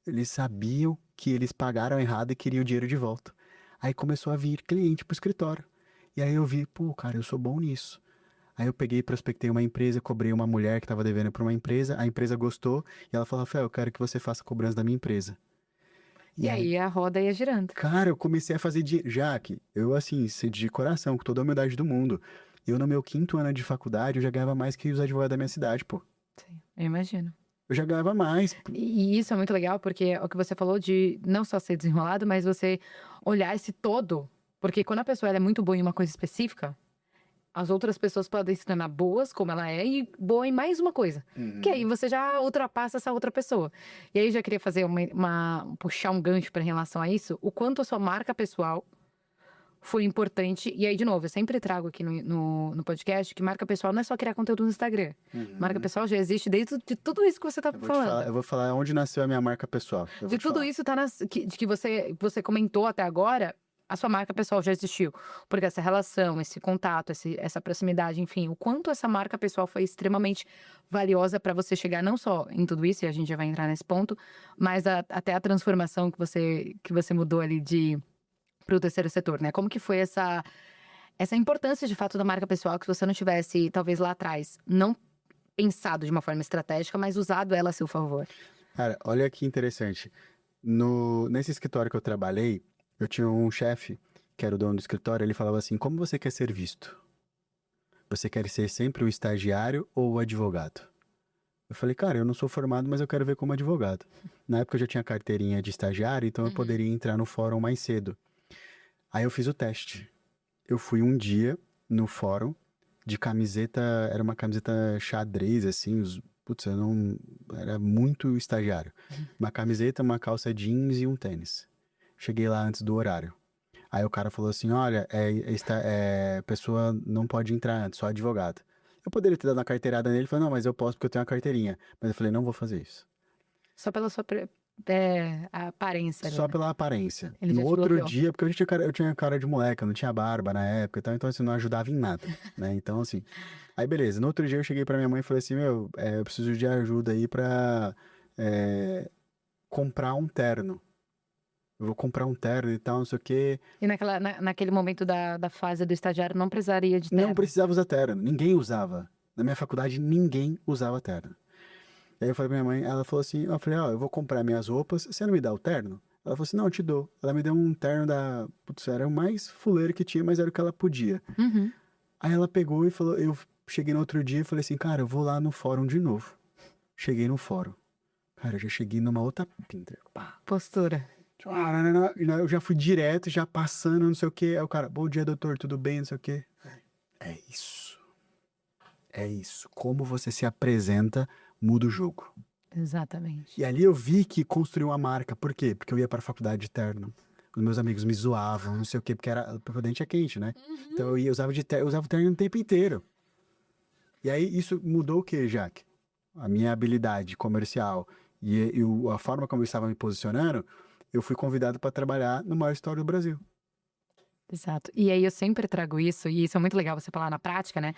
Eles sabiam que eles pagaram errado e queriam o dinheiro de volta. Aí começou a vir cliente pro escritório. E aí eu vi, pô, cara, eu sou bom nisso. Aí eu peguei e prospectei uma empresa, cobrei uma mulher que estava devendo para uma empresa, a empresa gostou, e ela falou, Rafael, eu quero que você faça a cobrança da minha empresa. E aí a roda ia girando. Cara, eu comecei a fazer Jaque, eu assim, de coração, com toda a humildade do mundo, eu no meu 5º ano de faculdade, eu já ganhava mais que os advogados da minha cidade, pô. Sim, eu imagino. Eu já ganhava mais. E isso é muito legal, porque é o que você falou de não só ser desenrolado, mas você olhar esse todo. Porque quando a pessoa ela é muito boa em uma coisa específica, as outras pessoas podem se tornar boas, como ela é, e boa em mais uma coisa. Que aí você já ultrapassa essa outra pessoa. E aí eu já queria fazer puxar um gancho para relação a isso, o quanto a sua marca pessoal foi importante. E aí, de novo, eu sempre trago aqui no podcast que marca pessoal não é só criar conteúdo no Instagram. Marca pessoal já existe desde de tudo isso que você tá falando. Eu vou falar onde nasceu a minha marca pessoal. De tudo isso tá que você comentou até agora, a sua marca pessoal já existiu. Porque essa relação, esse contato, essa proximidade, enfim, o quanto essa marca pessoal foi extremamente valiosa para você chegar não só em tudo isso, e a gente já vai entrar nesse ponto, mas até a transformação que você mudou ali para o terceiro setor, né? Como que foi essa importância, de fato, da marca pessoal, que se você não tivesse, talvez lá atrás, não pensado de uma forma estratégica, mas usado ela a seu favor? Cara, olha que interessante. Nesse escritório que eu trabalhei, eu tinha um chefe, que era o dono do escritório, ele falava assim, como você quer ser visto? Você quer ser sempre o estagiário ou o advogado? Eu falei, cara, eu não sou formado, mas eu quero ver como advogado. Na época eu já tinha carteirinha de estagiário, então eu poderia entrar no fórum mais cedo. Aí eu fiz o teste. Eu fui um dia no fórum de camiseta, era uma camiseta xadrez, assim, putz, eu não, era muito estagiário. Uma camiseta, uma calça jeans e um tênis. Cheguei lá antes do horário. Aí o cara falou assim, olha, pessoa não pode entrar antes, só advogado. Eu poderia ter dado uma carteirada nele, ele falou, não, mas eu posso porque eu tenho uma carteirinha. Mas eu falei, não vou fazer isso. Só pela sua a aparência ali, Só né? pela aparência. Ele já No te outro bloqueou. dia, porque eu tinha cara de moleque, eu não tinha barba na época, então assim, não ajudava em nada, né? Então, assim. Aí, beleza. No outro dia eu cheguei pra minha mãe e falei assim, meu, eu preciso de ajuda aí pra comprar um terno. Eu vou comprar um terno e tal, não sei o quê. E naquele momento da fase do estagiário não precisaria de Não terno. precisava usar terno, ninguém usava. Na minha faculdade, ninguém usava terno. Aí eu falei pra minha mãe, ela falou assim, eu falei, ó, eu vou comprar minhas roupas, você não me dá o terno? Ela falou assim, não, eu te dou. Ela me deu um terno putz, era o mais fuleiro que tinha, mas era o que ela podia. Uhum. Aí ela pegou e falou, eu cheguei no outro dia e falei assim, cara, eu vou lá no fórum de novo. Cheguei no fórum. Cara, eu já cheguei numa outra pinta. Pá. Postura. Eu já fui direto, já passando, não sei o quê. Aí o cara, bom dia, doutor, tudo bem, não sei o quê. É isso. É isso. Como você se apresenta, muda o jogo. Exatamente. E ali eu vi que construiu uma marca. Por quê? Porque eu ia para a faculdade de terno. Os meus amigos me zoavam, não sei o quê, porque o dente é quente, né? Então eu usava eu usava o terno o tempo inteiro. E aí isso mudou o quê, Jaque? A minha habilidade comercial a forma como eu estava me posicionando, eu fui convidado para trabalhar no maior história do Brasil. Exato. E aí eu sempre trago isso, e isso é muito legal você falar na prática, né?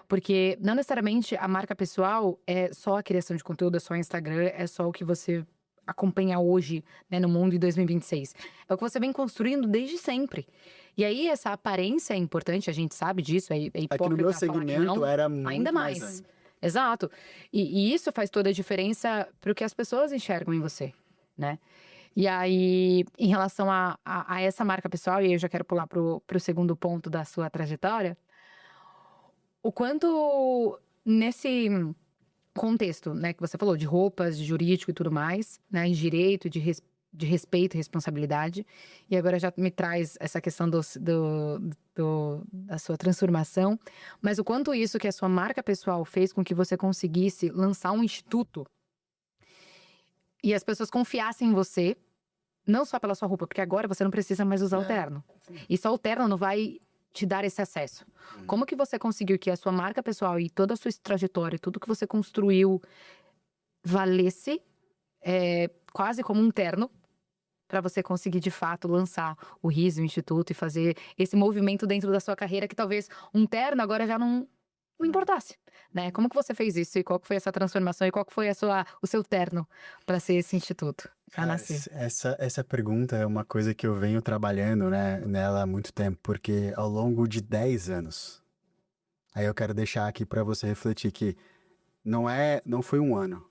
Porque não necessariamente a marca pessoal é só a criação de conteúdo, é só o Instagram, é só o que você acompanha hoje, né, no mundo em 2026. É o que você vem construindo desde sempre. E aí essa aparência é importante, a gente sabe disso, é É que no hipócrita meu falar que segmento não, era muito ainda mais mais. ainda. Exato. E isso faz toda a diferença para o que as pessoas enxergam em você, né? E aí, em relação a essa marca pessoal, e aí eu já quero pular pro segundo ponto da sua trajetória, o quanto nesse contexto, né, que você falou, de roupas, de jurídico e tudo mais, né, em direito, de respeito e responsabilidade, e agora já me traz essa questão da sua transformação, mas o quanto isso que a sua marca pessoal fez com que você conseguisse lançar um instituto e as pessoas confiassem em você, não só pela sua roupa, porque agora você não precisa mais usar o terno. E só o terno não vai te dar esse acesso. Como que você conseguiu que a sua marca pessoal e toda a sua trajetória, tudo que você construiu, valesse quase como um terno para você conseguir de fato lançar o RIS, o Instituto, e fazer esse movimento dentro da sua carreira que talvez um terno agora já não importasse, né? Como que você fez isso e qual que foi essa transformação e qual que foi o seu terno para ser esse instituto, para Cara, nascer? essa pergunta é uma coisa que eu venho trabalhando, né, nela há muito tempo, porque ao longo de 10 anos, aí eu quero deixar aqui para você refletir que não foi um ano,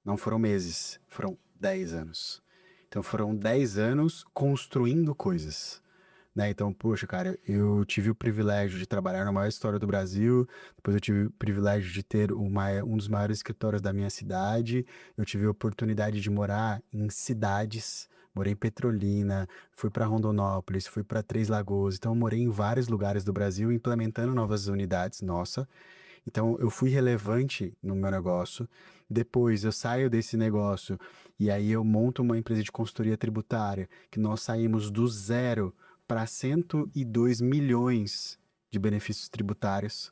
não foram meses, foram 10 anos. Então foram 10 anos construindo coisas. Né? Então, poxa, cara, eu tive o privilégio de trabalhar na maior história do Brasil, depois eu tive o privilégio de ter um dos maiores escritórios da minha cidade, eu tive a oportunidade de morar em cidades, morei em Petrolina, fui para Rondonópolis, fui para Três Lagoas, então eu morei em vários lugares do Brasil implementando novas unidades, nossa. Então eu fui relevante no meu negócio. Depois eu saio desse negócio e aí eu monto uma empresa de consultoria tributária, que nós saímos do zero para 102 milhões de benefícios tributários.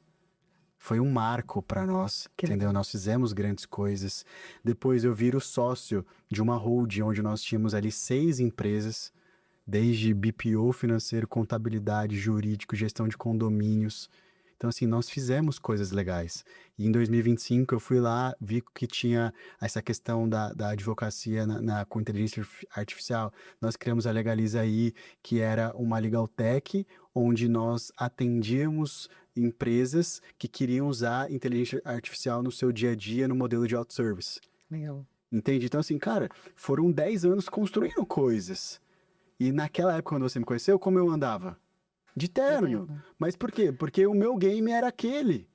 Foi um marco para nós, entendeu? Nós fizemos grandes coisas. Depois eu viro sócio de uma holding onde nós tínhamos ali 6 empresas, desde BPO financeiro, contabilidade, jurídico, gestão de condomínios. Então, assim, nós fizemos coisas legais. E em 2025 eu fui lá, vi que tinha essa questão da advocacia com inteligência artificial. Nós criamos a Legaliza aí, que era uma legal tech, onde nós atendíamos empresas que queriam usar inteligência artificial no seu dia a dia no modelo de autosservice. Legal. Entende? Então, assim, cara, foram 10 anos construindo coisas. E naquela época, quando você me conheceu, como eu andava? De terno. Mas por quê? Porque o meu game era aquele.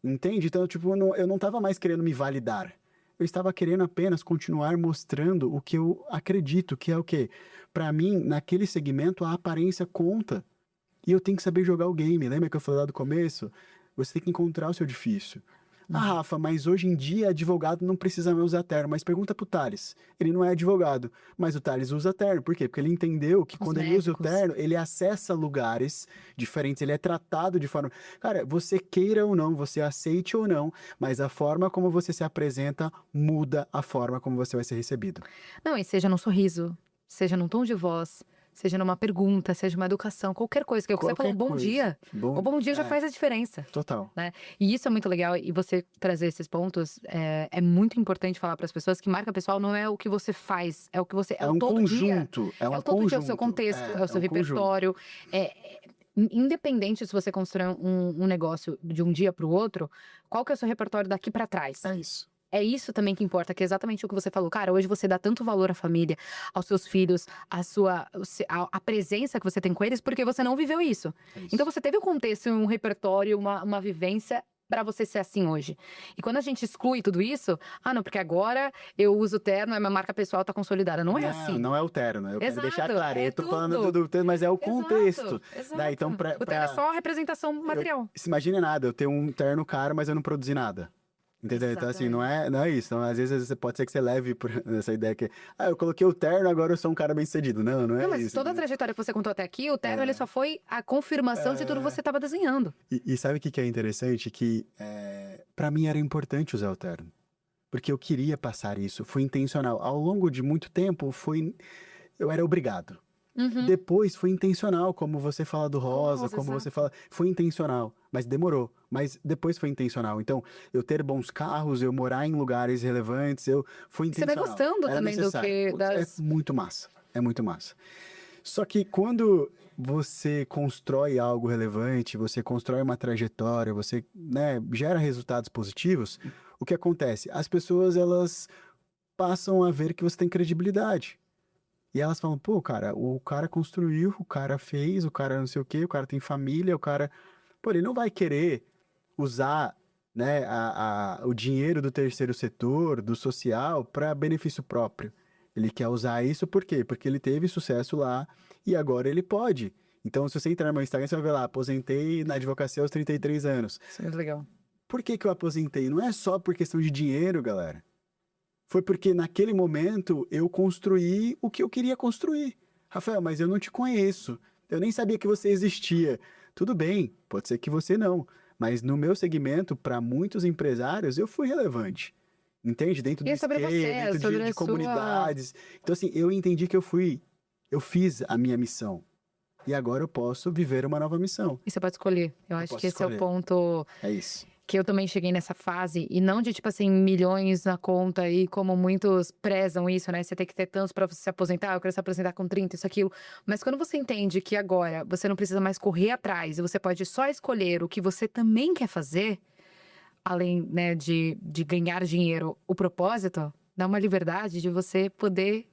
Entende? Então, tipo, eu não tava mais querendo me validar. Eu estava querendo apenas continuar mostrando o que eu acredito, que é o quê? Pra mim, naquele segmento, a aparência conta. E eu tenho que saber jogar o game. Lembra que eu falei lá do começo? Você tem que encontrar o seu difícil. Ah, Rafa, mas hoje em dia advogado não precisa mais usar terno. Mas pergunta pro Thales. Ele não é advogado, mas o Thales usa terno. Por quê? Porque ele entendeu que Os quando ele usa o médicos. terno, ele acessa lugares diferentes, ele é tratado de forma... Cara, você queira ou não, você aceite ou não, mas a forma como você se apresenta muda a forma como você vai ser recebido. Não, e seja num sorriso, seja num tom de voz, seja numa pergunta, seja uma educação, qualquer coisa. Que é o que você falou, Qualquer bom coisa. dia. O bom dia já é, faz a diferença. Total. E isso é muito legal. E você trazer esses pontos é muito importante falar para as pessoas que marca pessoal não é o que você faz, é o que você é, É o um todo dia. conjunto. É um É o todo dia, é o conjunto. seu contexto, é o seu um conjunto. repertório. Independente se você constrói um negócio de um dia para o outro, qual que é o seu repertório daqui para trás? É isso. É isso também que importa, que é exatamente o que você falou. Cara, hoje você dá tanto valor à família, aos seus filhos, a presença que você tem com eles, porque você não viveu isso. É isso. Então você teve um contexto, um repertório, uma vivência pra você ser assim hoje. E quando a gente exclui tudo isso, não, porque agora eu uso terno, a minha marca pessoal tá consolidada. Não é assim. Não é o terno. Eu quero Exato, deixar claro. é Eu tô falando tudo. do terno, mas é o contexto. Exato. Então, O terno é só a representação material. Se imagine nada, eu tenho um terno caro, mas eu não produzi nada. Entendeu? Então, assim, não é isso. Então, às vezes, pode ser que você leve por essa ideia que, eu coloquei o terno, agora eu sou um cara bem-sucedido. Não é Não, mas isso. toda a trajetória que você contou até aqui, o terno ele só foi a confirmação de tudo que você estava desenhando. E sabe o que é interessante? Que pra mim era importante usar o terno. Porque eu queria passar isso. Foi intencional. Ao longo de muito tempo, eu era obrigado. Depois foi intencional, como você fala do rosa, como você fala. Foi intencional, mas demorou. Mas depois foi intencional. Então, eu ter bons carros, eu morar em lugares relevantes, foi Você vai intencional. gostando Era também do necessário. que Putz, É muito massa. É muito massa. Só que quando você constrói algo relevante, você constrói uma trajetória, você, gera resultados positivos, o que acontece? As pessoas, elas passam a ver que você tem credibilidade. E elas falam, pô, cara, o cara construiu, o cara fez, o cara não sei o quê, o cara tem família, o cara... Pô, ele não vai querer usar, o dinheiro do terceiro setor, do social, para benefício próprio. Ele quer usar isso por quê? Porque ele teve sucesso lá e agora ele pode. Então, se você entrar no meu Instagram, você vai ver lá, aposentei na advocacia aos 33 anos. Isso é muito legal. Por que eu aposentei? Não é só por questão de dinheiro, galera. Foi porque naquele momento eu construí o que eu queria construir. Rafael, mas eu não te conheço. Eu nem sabia que você existia. Tudo bem, pode ser que você não. Mas no meu segmento, para muitos empresários, eu fui relevante. Entende? Dentro do E é sobre skate, você, dentro sobre de a sua... comunidades. Então, assim, eu entendi que eu fiz a minha missão. E agora eu posso viver uma nova missão. E você pode escolher. Eu acho posso que esse é o escolher. ponto... É isso. Que eu também cheguei nessa fase, e não de, tipo assim, milhões na conta, e como muitos prezam isso, né? Você tem que ter tantos pra você se aposentar, eu quero se aposentar com 30, isso, aquilo. Mas quando você entende que agora você não precisa mais correr atrás, e você pode só escolher o que você também quer fazer, além, né, de ganhar dinheiro, o propósito, dá uma liberdade de você poder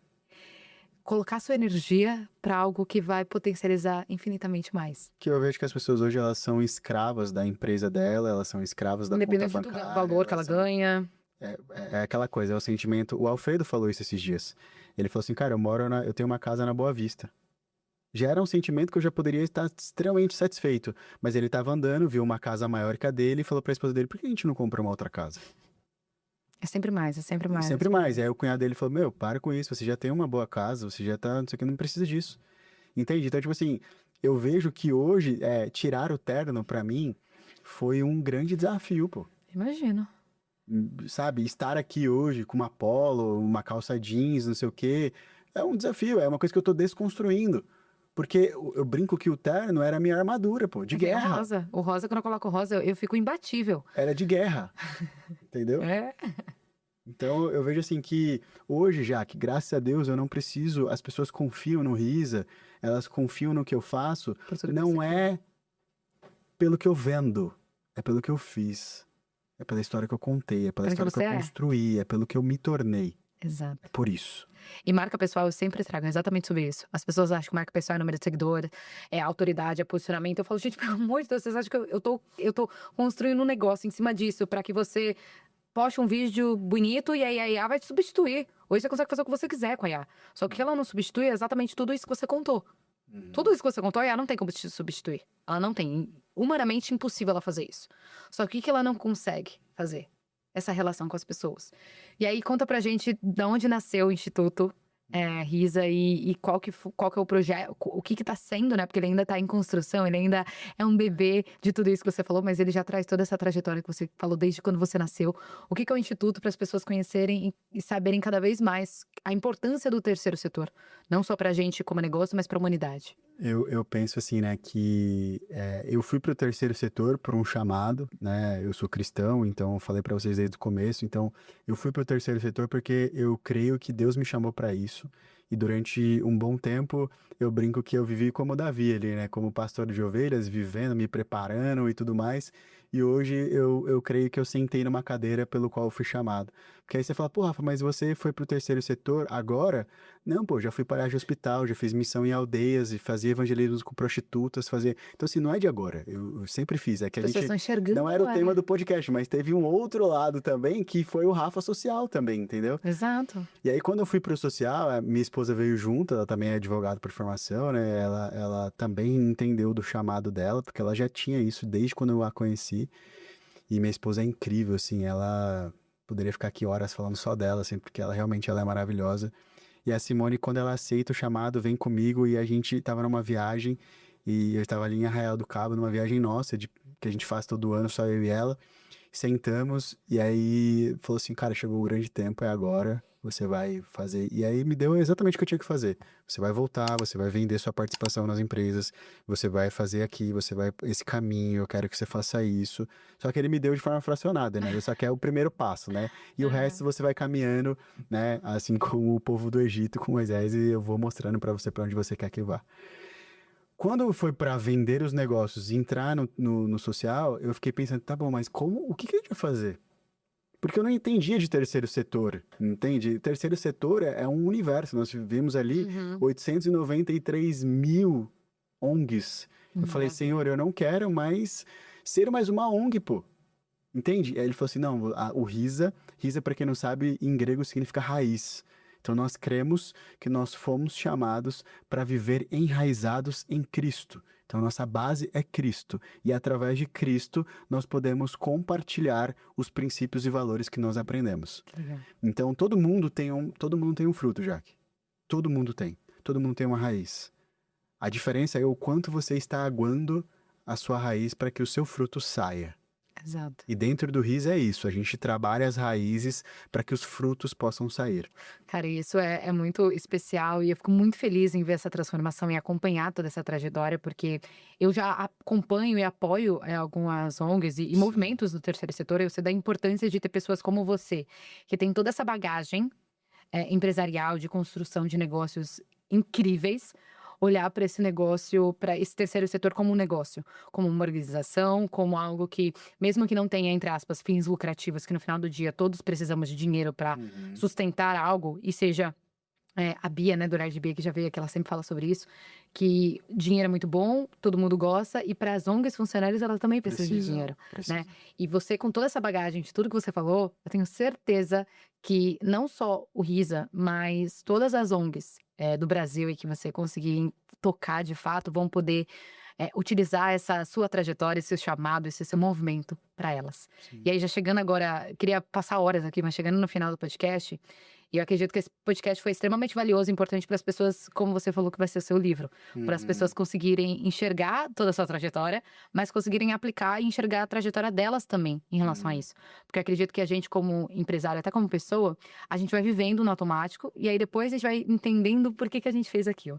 colocar sua energia para algo que vai potencializar infinitamente mais. Que eu vejo que as pessoas hoje, elas são escravas da empresa dela, elas são escravas da conta Independente do bancária. valor que ela elas são- ganha. É aquela coisa, é o sentimento. O Alfredo falou isso esses dias. Ele falou assim, cara, eu tenho uma casa na Boa Vista. Já era um sentimento que eu já poderia estar extremamente satisfeito. Mas ele estava andando, viu uma casa maior que a dele e falou pra esposa dele, por que a gente não compra uma outra casa? É sempre mais, é sempre mais. Sempre mais. E aí o cunhado dele falou, meu, para com isso, você já tem uma boa casa, você já tá, não sei o que, não precisa disso. Entende? Então, tipo assim, eu vejo que hoje, tirar o terno pra mim foi um grande desafio, pô. Imagino. Sabe, estar aqui hoje com uma polo, uma calça jeans, não sei o quê, é um desafio, é uma coisa que eu tô desconstruindo. Porque eu brinco que o terno era a minha armadura, pô, de guerra. O rosa, quando eu coloco rosa, eu fico imbatível. Era de guerra, entendeu? É. Então eu vejo assim que hoje já, que graças a Deus eu não preciso, as pessoas confiam no Risa, elas confiam no que eu faço, não é pelo que eu vendo, é pelo que eu fiz. É pela história que eu contei, é pela Pelo que história que eu você é. construí, é pelo que eu me tornei. Exato. É por isso. E marca pessoal, eu sempre trago exatamente sobre isso. As pessoas acham que marca pessoal é número de seguidor, é autoridade, é posicionamento. Eu falo, gente, pelo amor de Deus, vocês acham que eu tô construindo um negócio em cima disso pra que você poste um vídeo bonito e aí a IA vai te substituir. Hoje você consegue fazer o que você quiser com a IA. Só que o que ela não substitui é exatamente tudo isso que você contou. Tudo isso que você contou, a IA não tem como te substituir. Ela não tem. Humanamente impossível ela fazer isso. Só que o que ela não consegue fazer? Essa relação com as pessoas. E aí, conta pra gente de onde nasceu o Instituto Risa e qual que é o projeto, o que tá sendo, né? Porque ele ainda tá em construção, ele ainda é um bebê de tudo isso que você falou, mas ele já traz toda essa trajetória que você falou desde quando você nasceu. O que é o Instituto para as pessoas conhecerem e saberem cada vez mais a importância do terceiro setor, não só pra gente como negócio, mas pra humanidade. Eu penso assim, né, que eu fui para o terceiro setor por um chamado, né, eu sou cristão, então eu falei para vocês desde o começo, então eu fui para o terceiro setor porque eu creio que Deus me chamou para isso, e durante um bom tempo eu brinco que eu vivi como Davi ali, né, como pastor de ovelhas, vivendo, me preparando e tudo mais, e hoje eu creio que eu sentei numa cadeira pelo qual eu fui chamado. Porque aí você fala, pô, Rafa, mas você foi pro terceiro setor agora? Não, pô, já fui parar de hospital, já fiz missão em aldeias e fazia evangelismo com prostitutas, fazia... Então, assim, não é de agora, eu sempre fiz. É que As a pessoas gente estão enxergando não era o agora. tema do podcast, mas teve um outro lado também, que foi o Rafa Social também, entendeu? Exato. E aí, quando eu fui pro social, a minha esposa veio junto, ela também é advogada por formação, né? Ela também entendeu do chamado dela, porque ela já tinha isso desde quando eu a conheci. E minha esposa é incrível, assim, ela poderia ficar aqui horas falando só dela, assim, porque ela realmente é maravilhosa. E a Simone, quando ela aceita o chamado, vem comigo e a gente tava numa viagem e eu estava ali em Arraial do Cabo, numa viagem nossa, que a gente faz todo ano, só eu e ela. Sentamos e aí falou assim, cara, chegou o grande tempo, é agora, você vai fazer. E aí me deu exatamente o que eu tinha que fazer. Você vai voltar, você vai vender sua participação nas empresas, você vai fazer aqui, você vai esse caminho, eu quero que você faça isso. Só que ele me deu de forma fracionada, né? Ele só quer o primeiro passo, né? E o resto você vai caminhando, né? Assim como o povo do Egito com Moisés, e eu vou mostrando pra você pra onde você quer que vá. Quando foi para vender os negócios e entrar no social, eu fiquei pensando, tá bom, mas o que a gente vai fazer? Porque eu não entendia de terceiro setor, entende? Terceiro setor é um universo, nós vivemos ali 893 mil ONGs. Eu falei, Senhor, eu não quero mais ser mais uma ONG, pô. Entende? Aí ele falou assim, não, o Risa, para quem não sabe, em grego significa raiz. Então nós cremos que nós fomos chamados para viver enraizados em Cristo. Então nossa base é Cristo e através de Cristo nós podemos compartilhar os princípios e valores que nós aprendemos. Então todo mundo tem um fruto, Jaque. Todo mundo tem. Todo mundo tem uma raiz. A diferença é o quanto você está aguando a sua raiz para que o seu fruto saia. Exato. E dentro do RIS é isso, a gente trabalha as raízes para que os frutos possam sair. Cara, isso é muito especial e eu fico muito feliz em ver essa transformação e acompanhar toda essa trajetória, porque eu já acompanho e apoio algumas ONGs e movimentos do terceiro setor. Eu sei da importância de ter pessoas como você, que tem toda essa bagagem empresarial de construção de negócios incríveis, olhar para esse negócio, para esse terceiro setor como um negócio, como uma organização, como algo que, mesmo que não tenha, entre aspas, fins lucrativos, que no final do dia todos precisamos de dinheiro para sustentar algo, e seja a Bia, né, do Lar de Bia, que já veio aqui, ela sempre fala sobre isso, que dinheiro é muito bom, todo mundo gosta, e para as ONGs funcionários, elas também precisam de dinheiro, né? E você, com toda essa bagagem de tudo que você falou, eu tenho certeza que não só o Risa, mas todas as ONGs do Brasil e que você conseguir tocar de fato, vão poder utilizar essa sua trajetória, esse seu chamado, esse seu movimento para elas. Sim. E aí, já chegando agora, queria passar horas aqui, mas chegando no final do podcast, e eu acredito que esse podcast foi extremamente valioso e importante para as pessoas, como você falou que vai ser o seu livro, para as pessoas conseguirem enxergar toda a sua trajetória, mas conseguirem aplicar e enxergar a trajetória delas também em relação a isso. Porque eu acredito que a gente, como empresário, até como pessoa, a gente vai vivendo no automático e aí depois a gente vai entendendo por que a gente fez aquilo.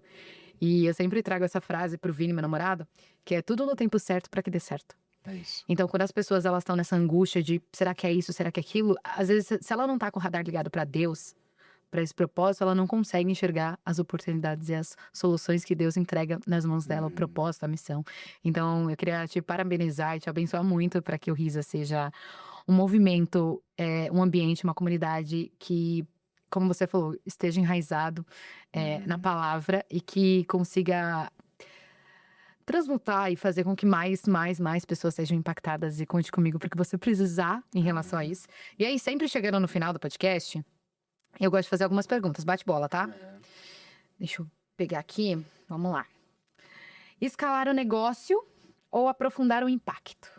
E eu sempre trago essa frase pro Vini, meu namorado, que é tudo no tempo certo para que dê certo. É isso. Então, quando as pessoas elas estão nessa angústia de será que é isso, será que é aquilo, às vezes, se ela não tá com o radar ligado para Deus, para esse propósito, ela não consegue enxergar as oportunidades e as soluções que Deus entrega nas mãos dela, o propósito, a missão. Então, eu queria te parabenizar e te abençoar muito para que o Risa seja um movimento, um ambiente, uma comunidade que como você falou, esteja enraizado na palavra e que consiga transmutar e fazer com que mais pessoas sejam impactadas. E conte comigo porque você precisar em relação a isso. E aí, sempre chegando no final do podcast, eu gosto de fazer algumas perguntas. Bate bola, tá? Deixa eu pegar aqui. Vamos lá. Escalar o negócio ou aprofundar o impacto?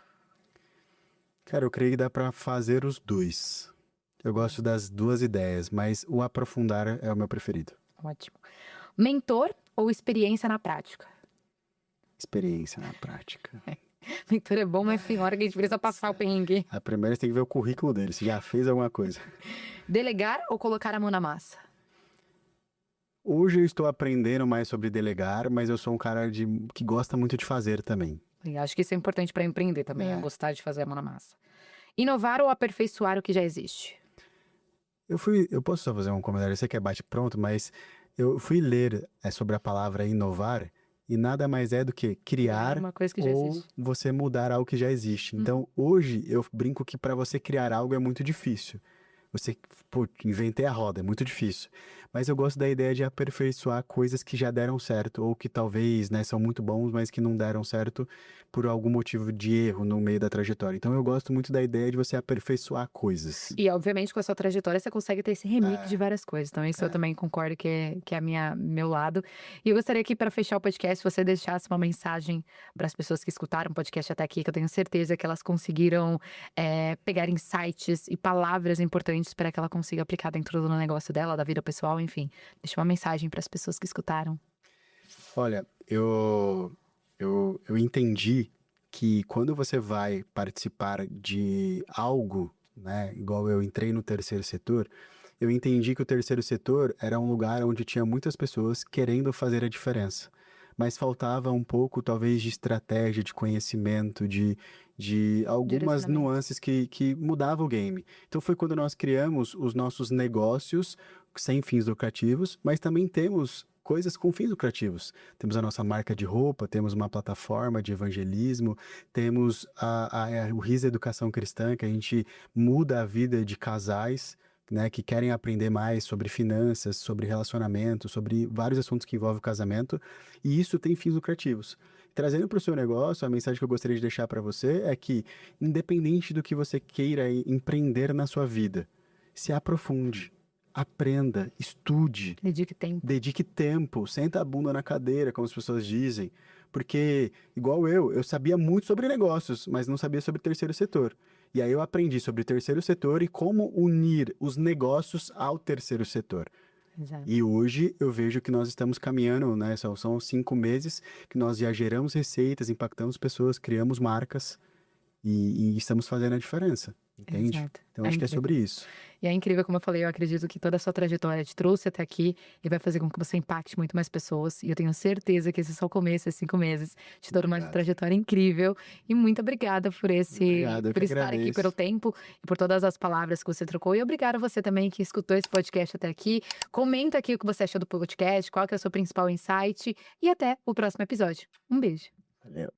Cara, eu creio que dá pra fazer os dois. Eu gosto das duas ideias, mas o aprofundar é o meu preferido. Ótimo. Mentor ou experiência na prática? Experiência na prática. Mentor é bom, mas tem hora que a gente precisa passar o perrengue. A primeira você tem que ver o currículo dele, se já fez alguma coisa. Delegar ou colocar a mão na massa? Hoje eu estou aprendendo mais sobre delegar, mas eu sou um cara que gosta muito de fazer também. E acho que isso é importante para empreender também, é gostar de fazer a mão na massa. Inovar ou aperfeiçoar o que já existe? Eu posso só fazer um comentário, eu sei que é bate-pronto, mas eu fui ler sobre a palavra inovar e nada mais é do que criar Uma coisa que já ou existe. você mudar algo que já existe. Então, hoje eu brinco que para você criar algo é muito difícil. Você, pô, inventei a roda, é muito difícil. Mas eu gosto da ideia de aperfeiçoar coisas que já deram certo, ou que talvez, né, são muito bons, mas que não deram certo por algum motivo de erro no meio da trajetória. Então eu gosto muito da ideia de você aperfeiçoar coisas. E, obviamente, com a sua trajetória, você consegue ter esse remix de várias coisas. Então, isso eu também concordo que é meu lado. E eu gostaria que, para fechar o podcast, você deixasse uma mensagem para as pessoas que escutaram o podcast até aqui, que eu tenho certeza que elas conseguiram pegar insights e palavras importantes para que ela consiga aplicar dentro do negócio dela, da vida pessoal, enfim. Deixa uma mensagem para as pessoas que escutaram. Olha, eu entendi que quando você vai participar de algo, né, igual eu entrei no terceiro setor, eu entendi que o terceiro setor era um lugar onde tinha muitas pessoas querendo fazer a diferença, mas faltava um pouco, talvez, de estratégia, de conhecimento, de algumas Direcionamento. nuances que mudavam o game. Então foi quando nós criamos os nossos negócios sem fins lucrativos, mas também temos coisas com fins lucrativos. Temos a nossa marca de roupa, temos uma plataforma de evangelismo, temos o RISA Educação Cristã, que a gente muda a vida de casais, né, que querem aprender mais sobre finanças, sobre relacionamento, sobre vários assuntos que envolvem o casamento, e isso tem fins lucrativos. Trazendo para o seu negócio, a mensagem que eu gostaria de deixar para você é que, independente do que você queira empreender na sua vida, se aprofunde. Aprenda, estude, Dedique tempo. dedique tempo, senta a bunda na cadeira, como as pessoas dizem. Porque, igual eu sabia muito sobre negócios, mas não sabia sobre terceiro setor. E aí eu aprendi sobre terceiro setor e como unir os negócios ao terceiro setor. Exato. E hoje eu vejo que nós estamos caminhando, né? São 5 meses que nós já geramos receitas, impactamos pessoas, criamos marcas e estamos fazendo a diferença. Entende? Exato. Então É acho que é incrível. sobre isso. E é incrível, como eu falei, eu acredito que toda a sua trajetória te trouxe até aqui e vai fazer com que você impacte muito mais pessoas. E eu tenho certeza que esse é só o começo, esses 5 meses, te tornou uma Obrigado. trajetória incrível. E muito obrigada por Obrigado, eu por que estar aqui, agradeço. pelo tempo e por todas as palavras que você trocou. E obrigada a você também que escutou esse podcast até aqui. Comenta aqui o que você achou do podcast, qual que é o seu principal insight. E até o próximo episódio. Um beijo. Valeu.